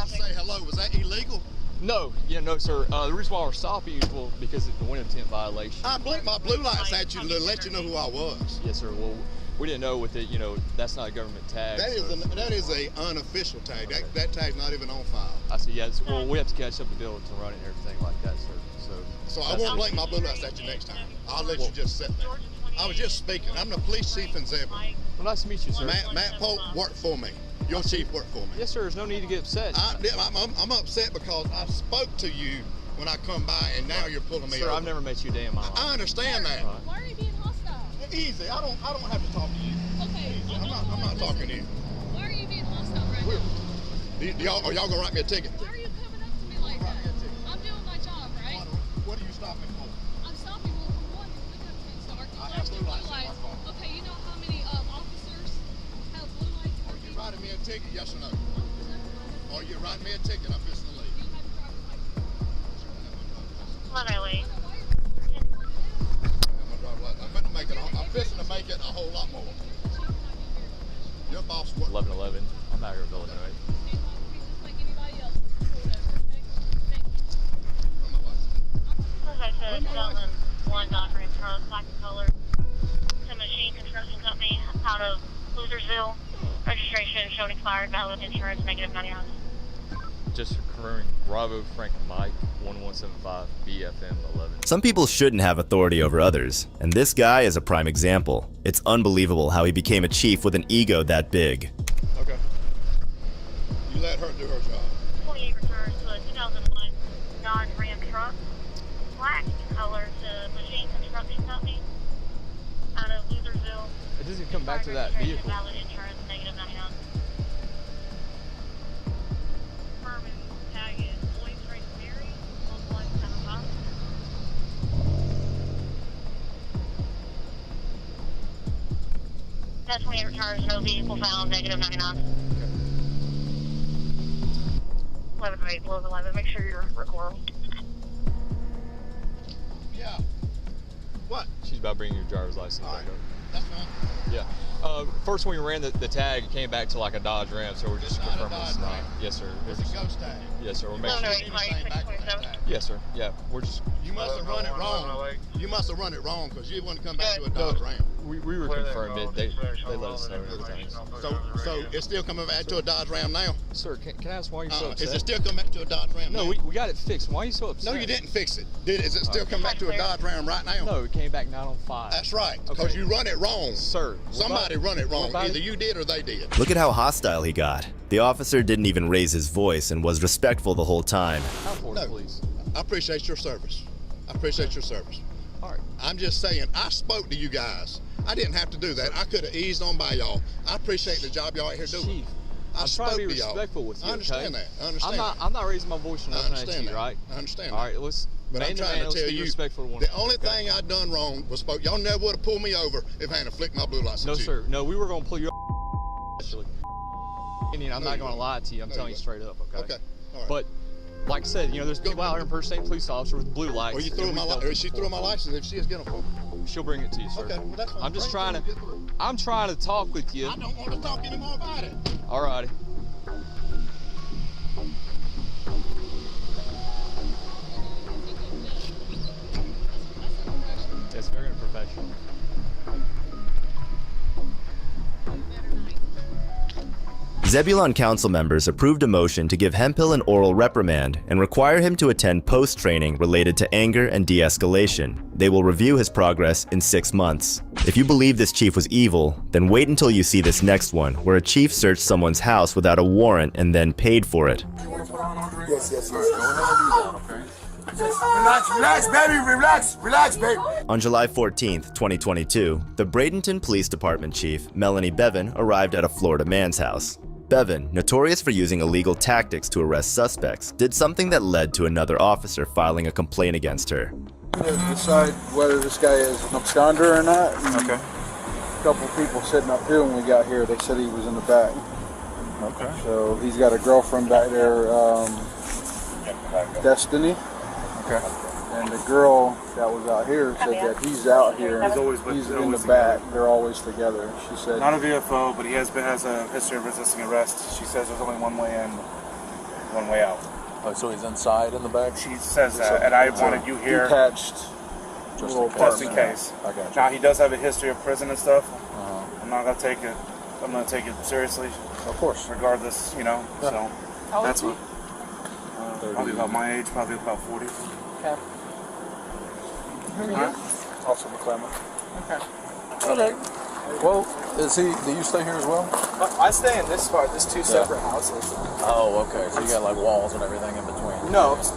Say hello. Was that illegal? No, sir. The reason why we're stopping you is because it's the window tint violation. I blinked my blue lights at you to let you know who I was. Yes, sir. Well, we didn't know with it, that's not a government tag. That is a unofficial tag. That tag's not even on file. I see. Yes. Well, we have to catch up the bill to run it and everything like that, sir. So I won't blink my blue lights at you next time. I'll let you just sit there. I was just speaking. I'm the police chief in Zebulon. Well, nice to meet you, sir. Matt Pope worked for me. Your chief worked for me. Yes, sir. There's no need to get upset. I'm upset because I spoke to you when I come by, and now you're pulling me over. Sir, I've never met you a day in my life. I understand that. Why are you being hostile? Easy. I don't have to talk to you. Okay. Easy. I'm not talking to you. Why are you being hostile right now? Are y'all gonna write me a ticket? Why are you coming up to me like that? I'm doing my job, right? What are you stopping for? I'm stopping. Well, for one, your window tints dark. You flashed your blue lights. Okay, you know how many officers have blue lights working? Writing me a ticket, yes or no? Or you write me a ticket, I'm fixing to leave. Literally. I'm fixing to make it a whole lot more. Your boss what? 1111. I'm out here at Illinois. Okay, so 2001 Dodge Ram truck, black in color, to Machine Construction Company out of Losersville. Registration shown expired, valid insurance, negative 99. Just confirming Bravo Frank Mike 1175 BFM 11. Some people shouldn't have authority over others, and this guy is a prime example. It's unbelievable how he became a chief with an ego that big. Okay. You let her do her job. 28 returns to a 2001 Dodge Ram truck, black in color, to Machine Construction Company out of Losersville. It doesn't come back to that Registration, vehicle. valid insurance, negative 99. Firm and tag is Lloyd Trace Mary, 1175. That's 28 returns, no vehicle found, negative 99. 11-8, below 11, make sure you're recording. Yeah. What? She's about bringing your driver's license back over. That's fine. Yeah. First when we ran the tag, it came back to like a Dodge Ram, so we're just confirming it's not. Yes, sir. It's a ghost tag. Yes, sir. We're making sure. 11-8, Yes, sir. Yeah, we're just. You must have run it wrong. You must have run it wrong because you want to come back to a Dodge Ram. We were confirmed it. They let us know everything. So it's still coming back to a Dodge Ram now? Sir, can I ask why you're so upset? Is it still coming back to a Dodge Ram No, now? we got it fixed. Why are you so upset? No, you didn't fix it. Is it still coming back to a Dodge Ram right now? No, it came back 905. That's right, because you run it wrong. Sir. Somebody run it wrong. Either you did or they did. Look at how hostile he got. The officer didn't even raise his voice and was respectful the whole time. No, please. I appreciate your service. I appreciate your service. All right. I'm just saying, I spoke to you guys. I didn't have to do that. I could have eased on by y'all. I appreciate the job y'all out here doing. Chief, I'm trying to be respectful with you. I understand okay? that. I understand. I'm not raising my voice or nothing at you, right? I understand. All right, let's. But I'm trying to tell you, respectful to one the only thing I done wrong was spoke. Y'all never would have pulled me over if I hadn't flicked my blue lights. No, sir. No, we were going to pull you. Actually, I'm not going to lie to you. I'm telling you straight up. Okay. Okay. All right. But like I said, there's people out here impersonating police officer with blue lights. Well, you threw my license. She threw my license. If she is getting for me, she'll bring it to you, sir. Okay. Well, that's fine. I'm just trying to. I'm trying to talk with you. I don't want to talk anymore about it. All righty. It's very unprofessional. Zebulon council members approved a motion to give Hemphill an oral reprimand and require him to attend post-training related to anger and de-escalation. They will review his progress in 6 months. If you believe this chief was evil, then wait until you see this next one, where a chief searched someone's house without a warrant and then paid for it. Yes. Go ahead and do that, okay? Relax, baby, relax, baby. On July 14th, 2022, the Bradenton Police Department Chief, Melanie Bevan, arrived at a Florida man's house. Bevan, notorious for using illegal tactics to arrest suspects, did something that led to another officer filing a complaint against her. Decide whether this guy is an absconder or not. Okay. A couple of people sitting up here when we got here, they said he was in the back. Okay. So he's got a girlfriend back there, Destiny. Okay. And the girl that was out here said that he's out here. He's in the back. They're always together. She said. Not a VFO, but he has a history of resisting arrest. She says there's only one way in, one way out. Oh, so he's inside in the back? She says that, and I wanted you here. Detached. Just in case. I got you. Now he does have a history of prison and stuff. I'm not gonna take it. I'm gonna take it seriously. Of course. Regardless, Yeah. So that's what. Probably about my age. Probably about 40. Okay. Also McClellan. Okay. Okay. Well, do you stay here as well? I stay in this part. There's two separate houses. Oh, okay. So you got like walls and everything in between. No, it's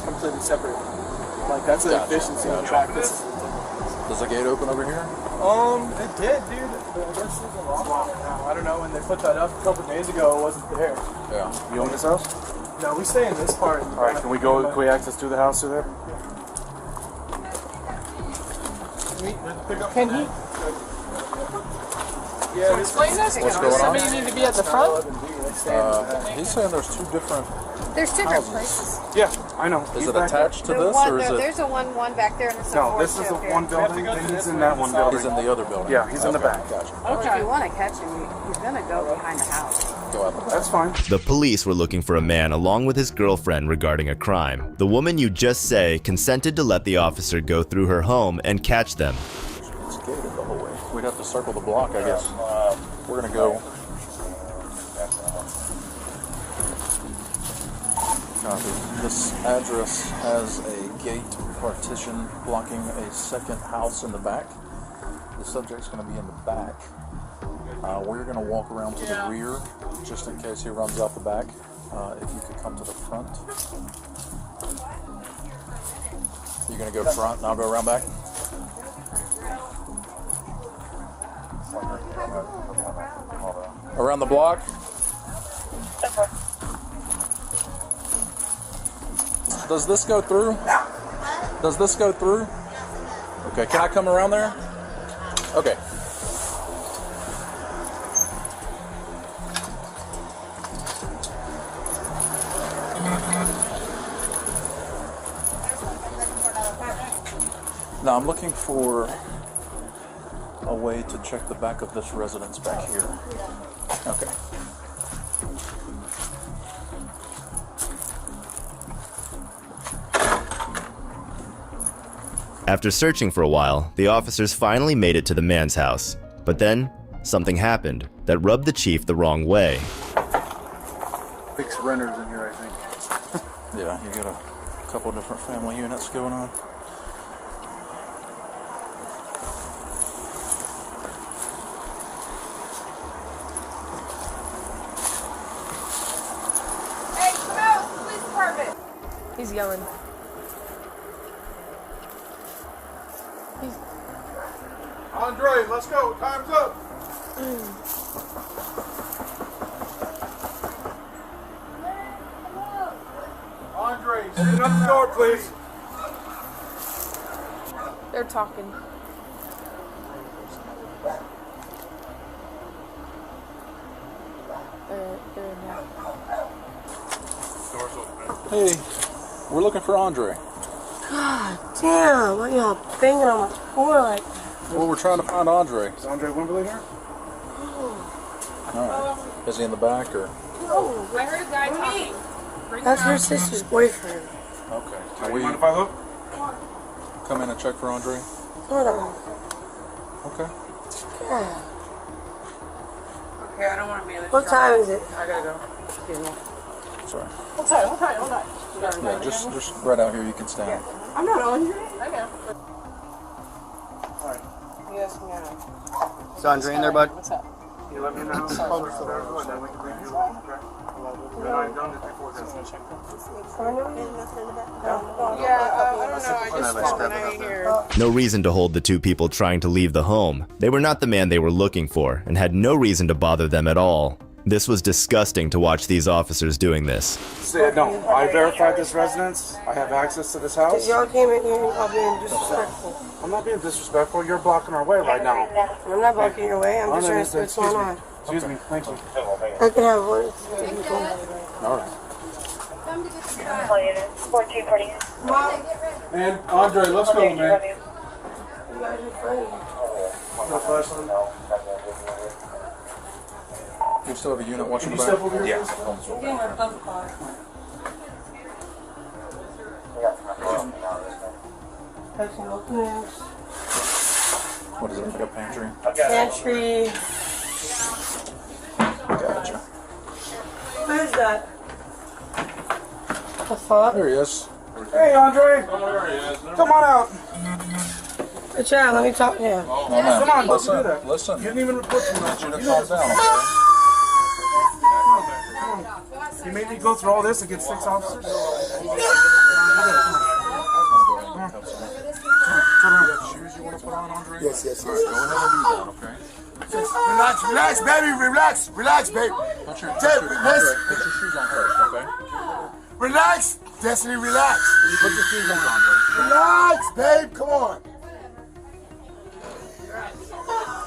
completely separate. Like that's the efficiency of practice. Does the gate open over here? It did, dude. But I guess there's a lock on it now. I don't know. When they put that up a couple days ago, it wasn't there. Yeah. You own this house? No, we stay in this part. All right. Can we access through the house through there? Can he? So explain this. What's going on? Somebody need to be at the front. He's saying there's two different There's two different houses. places. Yeah, I know. Is it attached to this, or is it? There's a one back there, and it's No, this is the one building, and he's in that one building. He's in the other building. Yeah, he's in the back. Gotcha. If you want to catch him, he's going to go behind the house. Go out the back. That's fine. The police were looking for a man along with his girlfriend regarding a crime. The woman you just say consented to let the officer go through her home and catch them. It's gated the whole way. We'd have to circle the block, I guess. We're gonna go. Copy. This address has a gate partition blocking a second house in the back. The subject's going to be in the back. We're going to walk around to the rear just in case he runs out the back. If you could come to the front. You're going to go front and I'll go around back? Around the block? Does this go through? Does this go through? Okay, can I come around there? Okay. Now I'm looking for a way to check the back of this residence back here. Okay. After searching for a while, the officers finally made it to the man's house. But then, something happened that rubbed the chief the wrong way. Fixed renters in here, I think. Yeah, you got a couple different family units going on. Hey, come out! Police department! He's yelling. Andre, let's go. Time's up. Andre, open up the door, please. They're talking. They're in there. Hey, we're looking for Andre. God damn, what y'all banging on my door like? Well, we're trying to find Andre. Is Andre Wimberly here? Alright. Is he in the back or? No, I heard a guy talking. that's her sister's boyfriend. Okay. Can we mind if I look? Come in and check for Andre? Hold on. Okay. God. Okay, I don't want to be in this. What time is it? I gotta go. Excuse me. Sorry. What time? Yeah, just right out here. You can stand. I'm not on here. I know. Yes, ma'am. Is Andre in there, bud? What's up? You let me know. Then we can bring you home, okay? I've done this before. Yeah, I don't know. I just called and I ain't here. No reason to hold the two people trying to leave the home. They were not the man they were looking for and had no reason to bother them at all. This was disgusting to watch these officers doing this. No, I verified this residence. I have access to this house. Y'all came in here and y'all being disrespectful. I'm not being disrespectful. You're blocking our way right now. I'm not blocking your way. I'm just trying to see what's going on. Excuse me. Thank you. I can have one. All right. 1440. And Andre, let's go, man. You still have a unit watching the back? Yeah. What is it, like a pantry? Pantry. Gotcha. Where's that? The fuck? There he is. Hey, Andre. Come on out. Hey, Chad, let me talk to him. Oh, man. Come on, don't do that. Listen. You didn't even report to me. I need you to calm down, okay? You made me go through all this against 6 officers? Yes, yes, yes. Go ahead and do that, okay? Relax, baby, relax, baby. Put your Relax, shoes on first, okay? relax, Destiny, relax. Put your shoes on, Andre. Relax, babe, come on.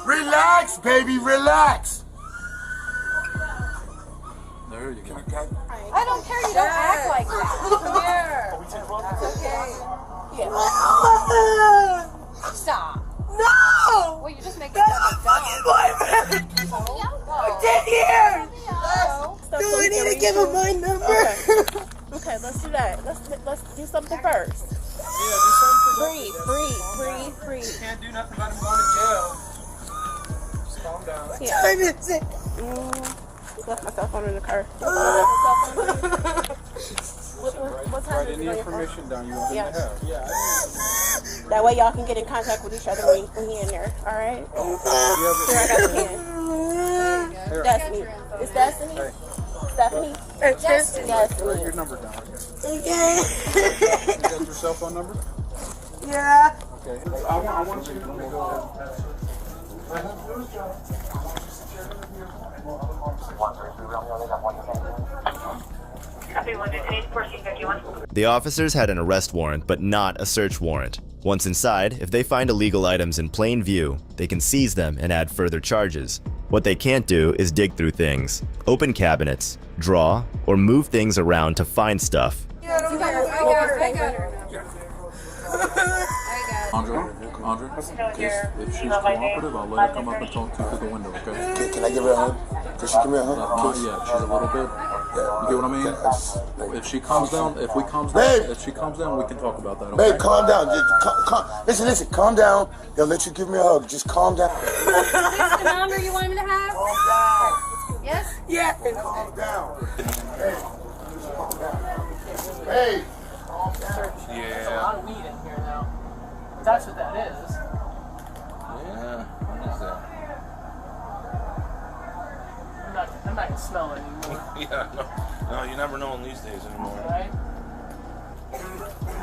Relax, baby, relax. here. You can. I don't care. You don't act like that. Come here. It's okay. Yeah. Stop. No! Well, you're just making stuff boyfriend! For 10 years! Do we need to give him my number? Okay, let's do that. Let's do something first. Yeah, do something. Breathe. You can't do nothing about him going to jail. Just calm down. What time is it? Left my cell phone in the car. What time Write is any it? information down you want him to have. Yeah. That way y'all can get in contact with each other when he in there. All right? Here, I got the pen. Destiny. It's Destiny? Stephanie? Destiny. Write your number down. Okay. You got your cell phone number? Yeah. Okay. I want you to go. The officers had an arrest warrant, but not a search warrant. Once inside, if they find illegal items in plain view, they can seize them and add further charges. What they can't do is dig through things, open cabinets, draw, or move things around to find stuff. I got her. Andre, if she's cooperative, I'll let her come up and talk to you through the window, okay? Can I give her a hug? Can she give me a hug? Not yet. She's a little bit. You get what I mean? If she comes down, if she comes down, we can talk about that, okay? Babe, calm down. Listen, calm down. They'll let you give me a hug. Just calm down. Is this the number you want me to have? Calm down. Yes? Yeah. Calm down. Hey. Calm down. There's a lot of weed in here now. That's what that is. Yeah. What is that? I'm not gonna smell it anymore. Yeah, no, you never know in these days anymore. Right?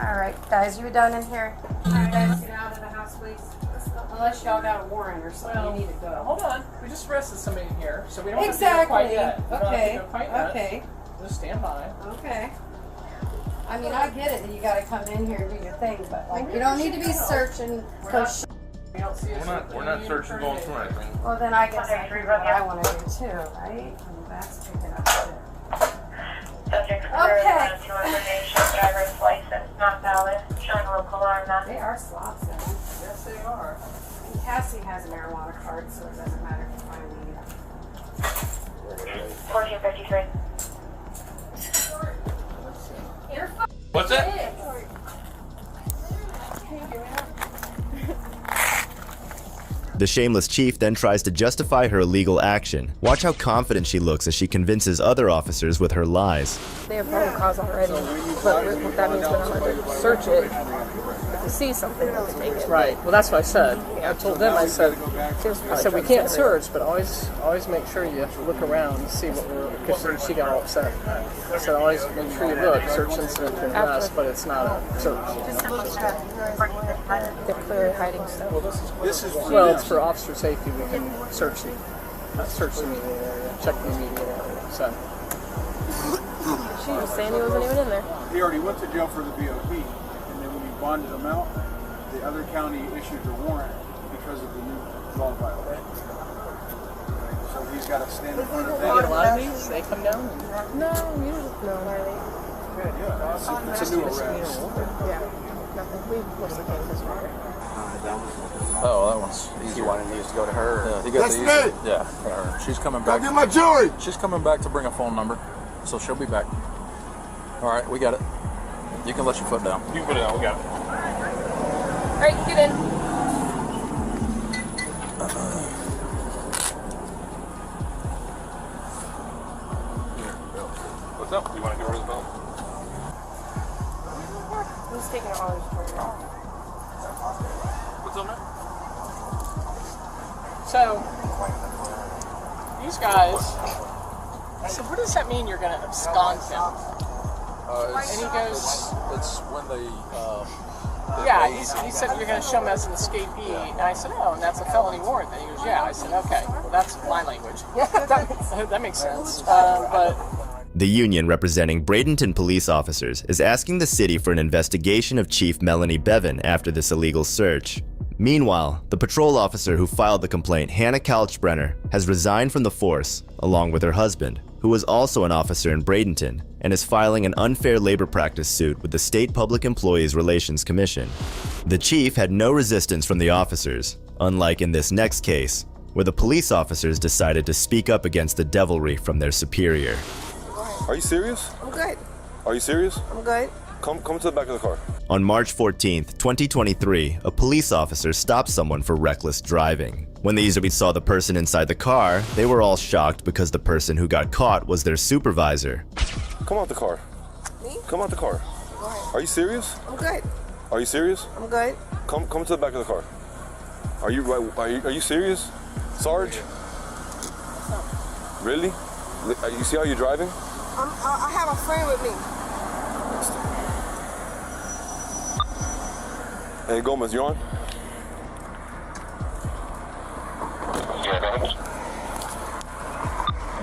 All right, guys, you done in here? All right, guys, get out of the house, please. Unless y'all got a warrant or something, you need to go. Hold on. We just arrested somebody here, so we don't have to Exactly. go quite yet. We don't have to go quite yet. Okay. Just stand by. Okay. I mean, I get it that you gotta come in here and do your thing, but like, you don't need to be searching for shit. We're not searching going through anything. Well, then I guess I can do what I want to do too, right? And that's picking up shit. Subject Okay. to information, driver's license not valid, showing local alarm. They are slops then. Yes, they are. And Cassie has a marijuana card, so it doesn't matter if you find me. 1453. What's that? The shameless chief then tries to justify her illegal action. Watch how confident she looks as she convinces other officers with her lies. They have probable cause already, but what that means when I'm going to search it, if you see something, let's take it. Right. Well, that's what I said. I told them. I said we can't search, but always make sure you look around and see what we're. Because she got all upset. I said always make sure you look. Search incident to arrest, but it's not a search. They're clearly hiding stuff. Well, it's for officer safety. We can search the immediate area, check the immediate area. So. She was saying he wasn't even in there. He already went to jail for the BOP, and then when we bonded him out, the other county issued a warrant because of the new law violation. So he's got to stand in front of that. A lot of these, they come down? No, Marley. It's a new arrest. Yeah, nothing. We mostly came this way. Oh, that one's easy. You wanted these to go to her? Yeah, he got That's the me. easy. Yeah, her. She's coming back. Go get my jewelry. She's coming back to bring a phone number, so she'll be back. All right, we got it. You can let your foot down. You can put it down, we got it. All right, get in. What's up? You want to get rid of the belt? He's taking all his photos. What's on there? So, these guys, I said, what does that mean you're going to abscond him? And he goes, it's when they yeah, he said you're going to show him as an escapee. And I said, oh, and that's a felony warrant. And he goes, yeah. I said, okay, well, that's my language. Yeah, that makes sense. But The union representing Bradenton police officers is asking the city for an investigation of Chief Melanie Bevan after this illegal search. Meanwhile, the patrol officer who filed the complaint, Hannah Kalchbrenner, has resigned from the force, along with her husband. who was also an officer in Bradenton and is filing an unfair labor practice suit with the State Public Employees Relations Commission. The chief had no resistance from the officers, unlike in this next case, where the police officers decided to speak up against the devilry from their superior. Are you serious? I'm good. Are you serious? I'm good. Come to the back of the car. On March 14th, 2023, a police officer stopped someone for reckless driving. When the Izubi saw the person inside the car, they were all shocked because the person who got caught was their supervisor. Come out the car. Me? Come out the car. Go ahead. Are you serious? I'm good. Are you serious? I'm good. Come to the back of the car. Are you serious? Sarge? Really? You see how you're driving? I have a friend with me. Hey, Gomez, you on?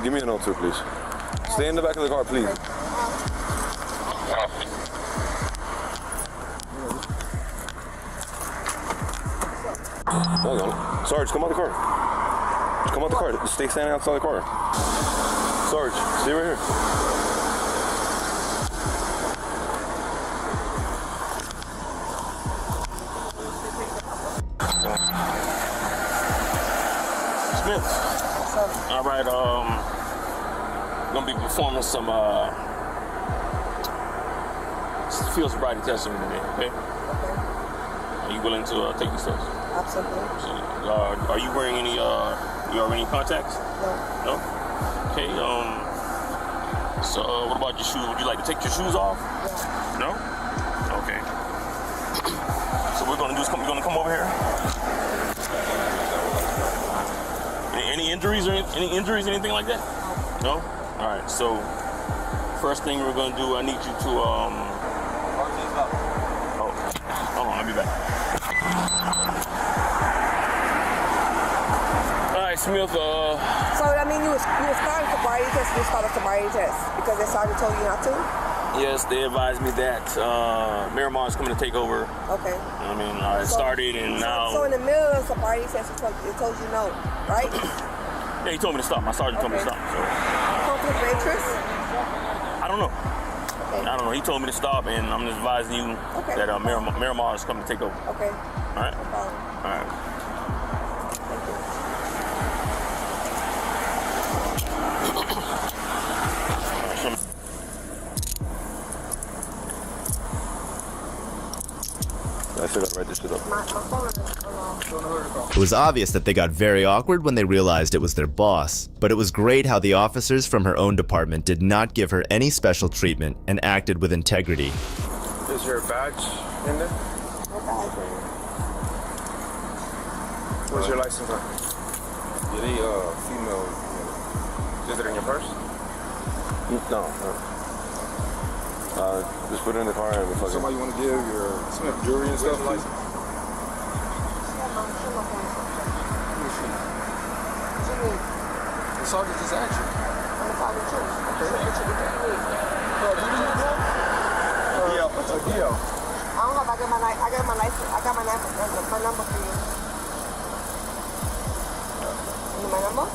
Give me an O2, please. Stay in the back of the car, please. Hold on. Sarge, come out the car. Come out the car. Stay standing outside the car. Sarge, stay right here. Smith. All right, gonna be performing some field sobriety testing today, okay? Are you willing to take these tests? Absolutely. Are you wearing any contacts? No. No? Okay, so what about your shoes? Would you like to take your shoes off? Yeah. No? Okay. So what we're gonna do is we're gonna come over here. Any injuries or anything like that? No? Alright, so first thing we're gonna do, I need you to oh, hold on, I'll be back. Alright, Smith, So that means you was starting sobriety test, you started sobriety test because they started told you not to? yes, they advised me that Miramar is coming to take over. Okay. I mean, I started and now. So in the middle of sobriety test, it told you no, right? Yeah, he told me to stop. My sergeant told me to stop. So. Conflict of interest? I don't know. Okay. I don't know. He told me to stop, and I'm just advising you that Miramar is coming to take over. Okay. All right. No problem. All right. Thank you. I still gotta write this shit up. It was obvious that they got very awkward when they realized it was their boss, but it was great how the officers from her own department did not give her any special treatment and acted with integrity. Is your badge in there? Where's your license on? Yeah, they female. Is it in your purse? No. Just put it in the car and we'll fucking. Somebody you want to give your jewelry and stuff? License? The sergeant just asked you. I'm a sergeant too. Okay. What you need? A deal. I don't have. I got my license. I got my number for you. You need my number?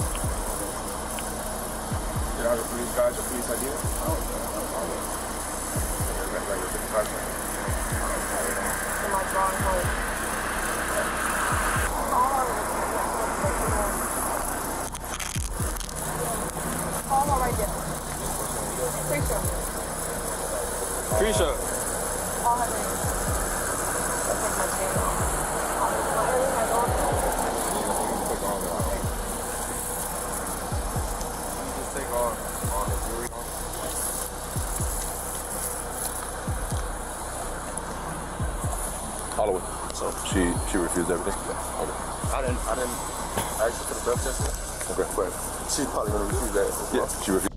You have a police badge, a police ID? Oh. Krisha. Holloway. So she refused everything? Okay. I didn't ask you for the drug test yet? Okay. But she's probably gonna refuse that as well. Yeah, she refused.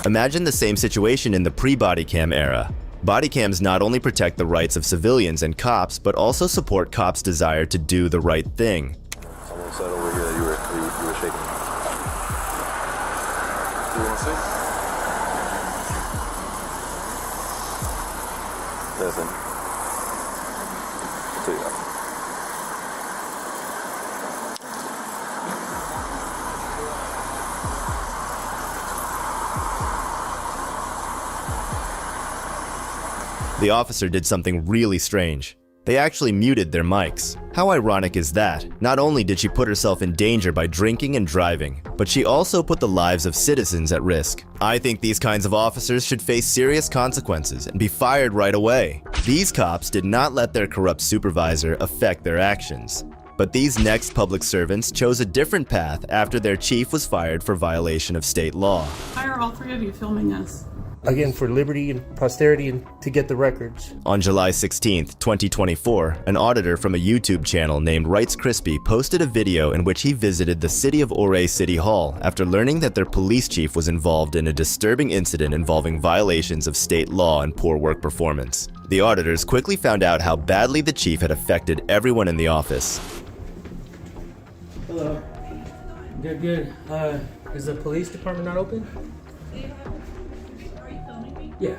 Imagine the same situation in the pre-body cam era. Body cams not only protect the rights of civilians and cops, but also support cops' desire to do the right thing. Someone said over here that you were shaking. You want to see? Listen. I'll tell you that. the officer did something really strange. They actually muted their mics. How ironic is that? Not only did she put herself in danger by drinking and driving, but she also put the lives of citizens at risk. I think these kinds of officers should face serious consequences and be fired right away. These cops did not let their corrupt supervisor affect their actions. But these next public servants chose a different path after their chief was fired for violation of state law. Why are all three of you filming us? Again, for liberty and posterity and to get the records. On July 16, 2024, an auditor from a YouTube channel named Wrights Crispy posted a video in which he visited the city of Ouray City Hall after learning that their police chief was involved in a disturbing incident involving violations of state law and poor work performance. The auditors quickly found out how badly the chief had affected everyone in the office. Hello. Good. Is the police department not open? Yeah.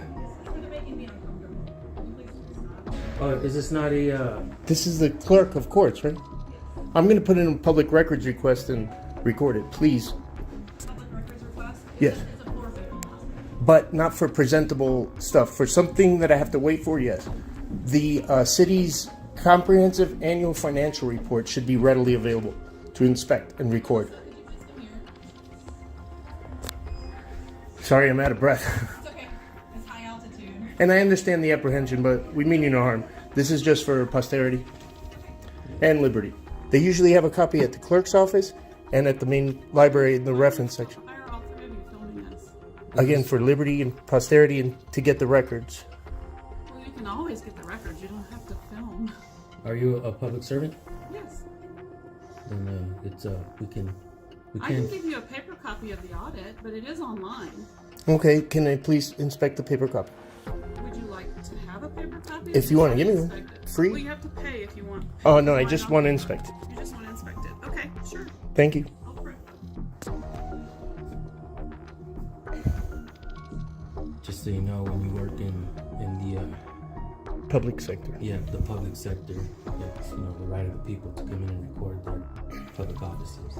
Oh, is this not a, This is the clerk of courts, right? I'm going to put in a public records request and record it, please. Public records request? Yes. It's a forfeit. But not for presentable stuff. For something that I have to wait for, yes. The city's comprehensive annual financial report should be readily available to inspect and record. Sorry, I'm out of breath. It's okay. It's high altitude. And I understand the apprehension, but we mean you no harm. This is just for posterity and liberty. They usually have a copy at the clerk's office and at the main library in the reference section. Why are all three of you filming us? Again, for liberty and posterity and to get the records. Well, you can always get the records. You don't have to film. are you a public servant? Yes. Then it's I can give you a paper copy of the audit, but it is online. Okay, can I please inspect the paper copy? Would you like to have a paper copy? If you want to give me one. Inspect it? Free? Well, you have to pay if you want. Oh, no, I just want to inspect it. You just want to inspect it. Okay, sure. Thank you. Just so you know, when you work in the public sector. Yeah, the public sector. It's the right of the people to come in and record their public offices.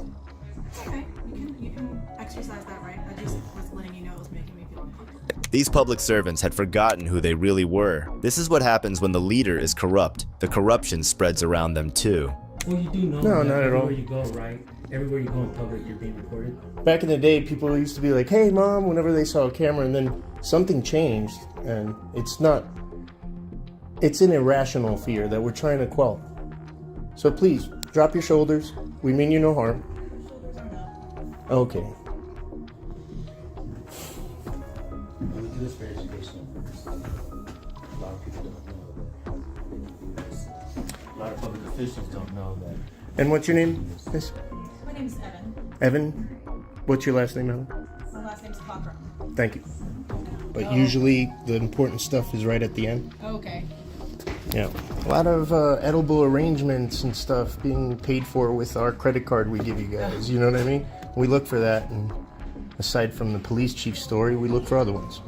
Okay, you can exercise that right. I just was letting you know it was making me feel uncomfortable. These public servants had forgotten who they really were. This is what happens when the leader is corrupt. The corruption spreads around them too. Well, you do know No, that not at all. everywhere you go, right? Everywhere you go in public, you're being recorded. Back in the day, people used to be like, hey, Mom, whenever they saw a camera, and then something changed, and it's an irrational fear that we're trying to quell. So please, drop your shoulders. We mean you no harm. Okay. We do this for educational purposes. A lot of people don't know that. A lot of public officials don't know that. And what's your name, miss? My name's Evan. Evan? What's your last name, Evan? My last name's Cochran. Thank you. But usually the important stuff is right at the end. Okay. Yeah. A lot of edible arrangements and stuff being paid for with our credit card we give you guys. You know what I mean? We look for that, and aside from the police chief story, we look for other ones.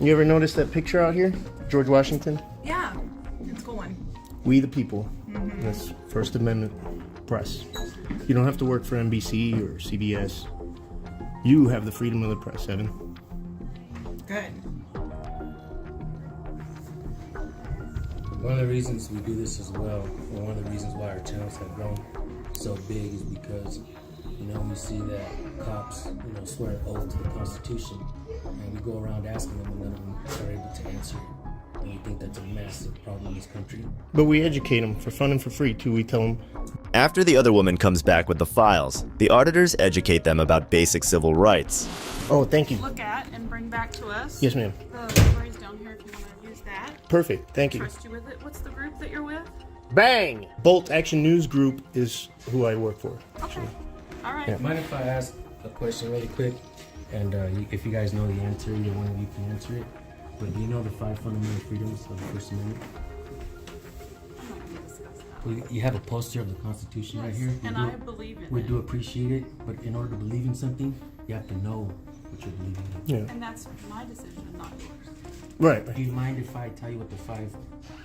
You ever notice that picture out here? George Washington? Yeah, it's a cool one. We the people. That's First Amendment press. You don't have to work for NBC or CBS. You have the freedom of the press, Evan. Good. One of the reasons we do this as well, and one of the reasons why our channels have grown so big is because, we see that cops, swear an oath to the Constitution, and we go around asking them, and none of them are able to answer it. And we think that's a massive problem in this country. But we educate them for fun and for free, too. We tell them. After the other woman comes back with the files, the auditors educate them about basic civil rights. Oh, thank you. Look at and bring back to us. Yes, ma'am. The library's down here if you want to use that. Perfect. Thank you. Trust you with it. What's the group that you're with? Bang! Bolt Action News Group is who I work for. Okay. All right. Yeah. Mind if I ask a question really quick? And if you guys know the answer, either one of you can answer it. But do you know the 5 fundamental freedoms of the First Amendment? I'm not going to discuss that. Well, you have a poster of the Constitution right here. And I believe in We it. do appreciate it, but in order to believe in something, you have to know what you're believing in. Yeah. And that's my decision, not yours. Right. Do you mind if I tell you what the 5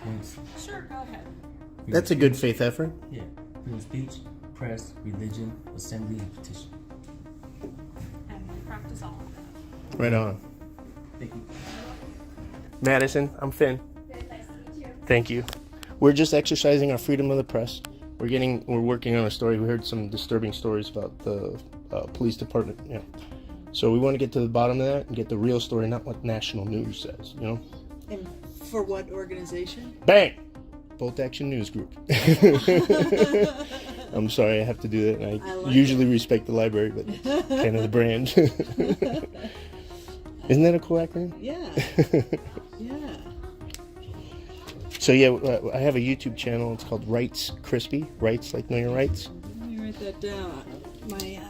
points? Sure, go ahead. That's a good faith effort. Yeah. Freedom of speech, press, religion, assembly, and petition. And we practice all of that. Right on. Madison, I'm Finn. Thank you. We're just exercising our freedom of the press. We're working on a story. We heard some disturbing stories about the police department. Yeah. So we want to get to the bottom of that and get the real story, not what national news says, you know? And for what organization? Bang! Bolt Action News Group. I'm sorry I have to do that. I like usually respect the library, but kind of the brand. Isn't that a cool acronym? Yeah. Yeah. So yeah, I have a YouTube channel. It's called Rights Crispy. Rights, like know your rights. Let me write that down. My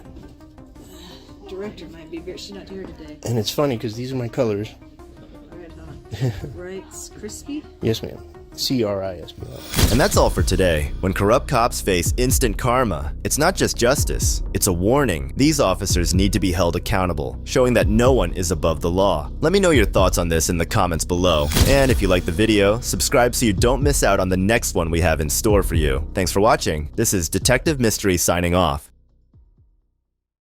director might be here. She's not here today. And it's funny because these are my colors. All right, hold on. Rights Crispy? Yes, ma'am. CRISPY. And that's all for today. When corrupt cops face instant karma, it's not just justice, it's a warning. These officers need to be held accountable, showing that no one is above the law. Let me know your thoughts on this in the comments below. And if you like the video, subscribe so you don't miss out on the next one we have in store for you. Thanks for watching. This is Detective Mystery signing off.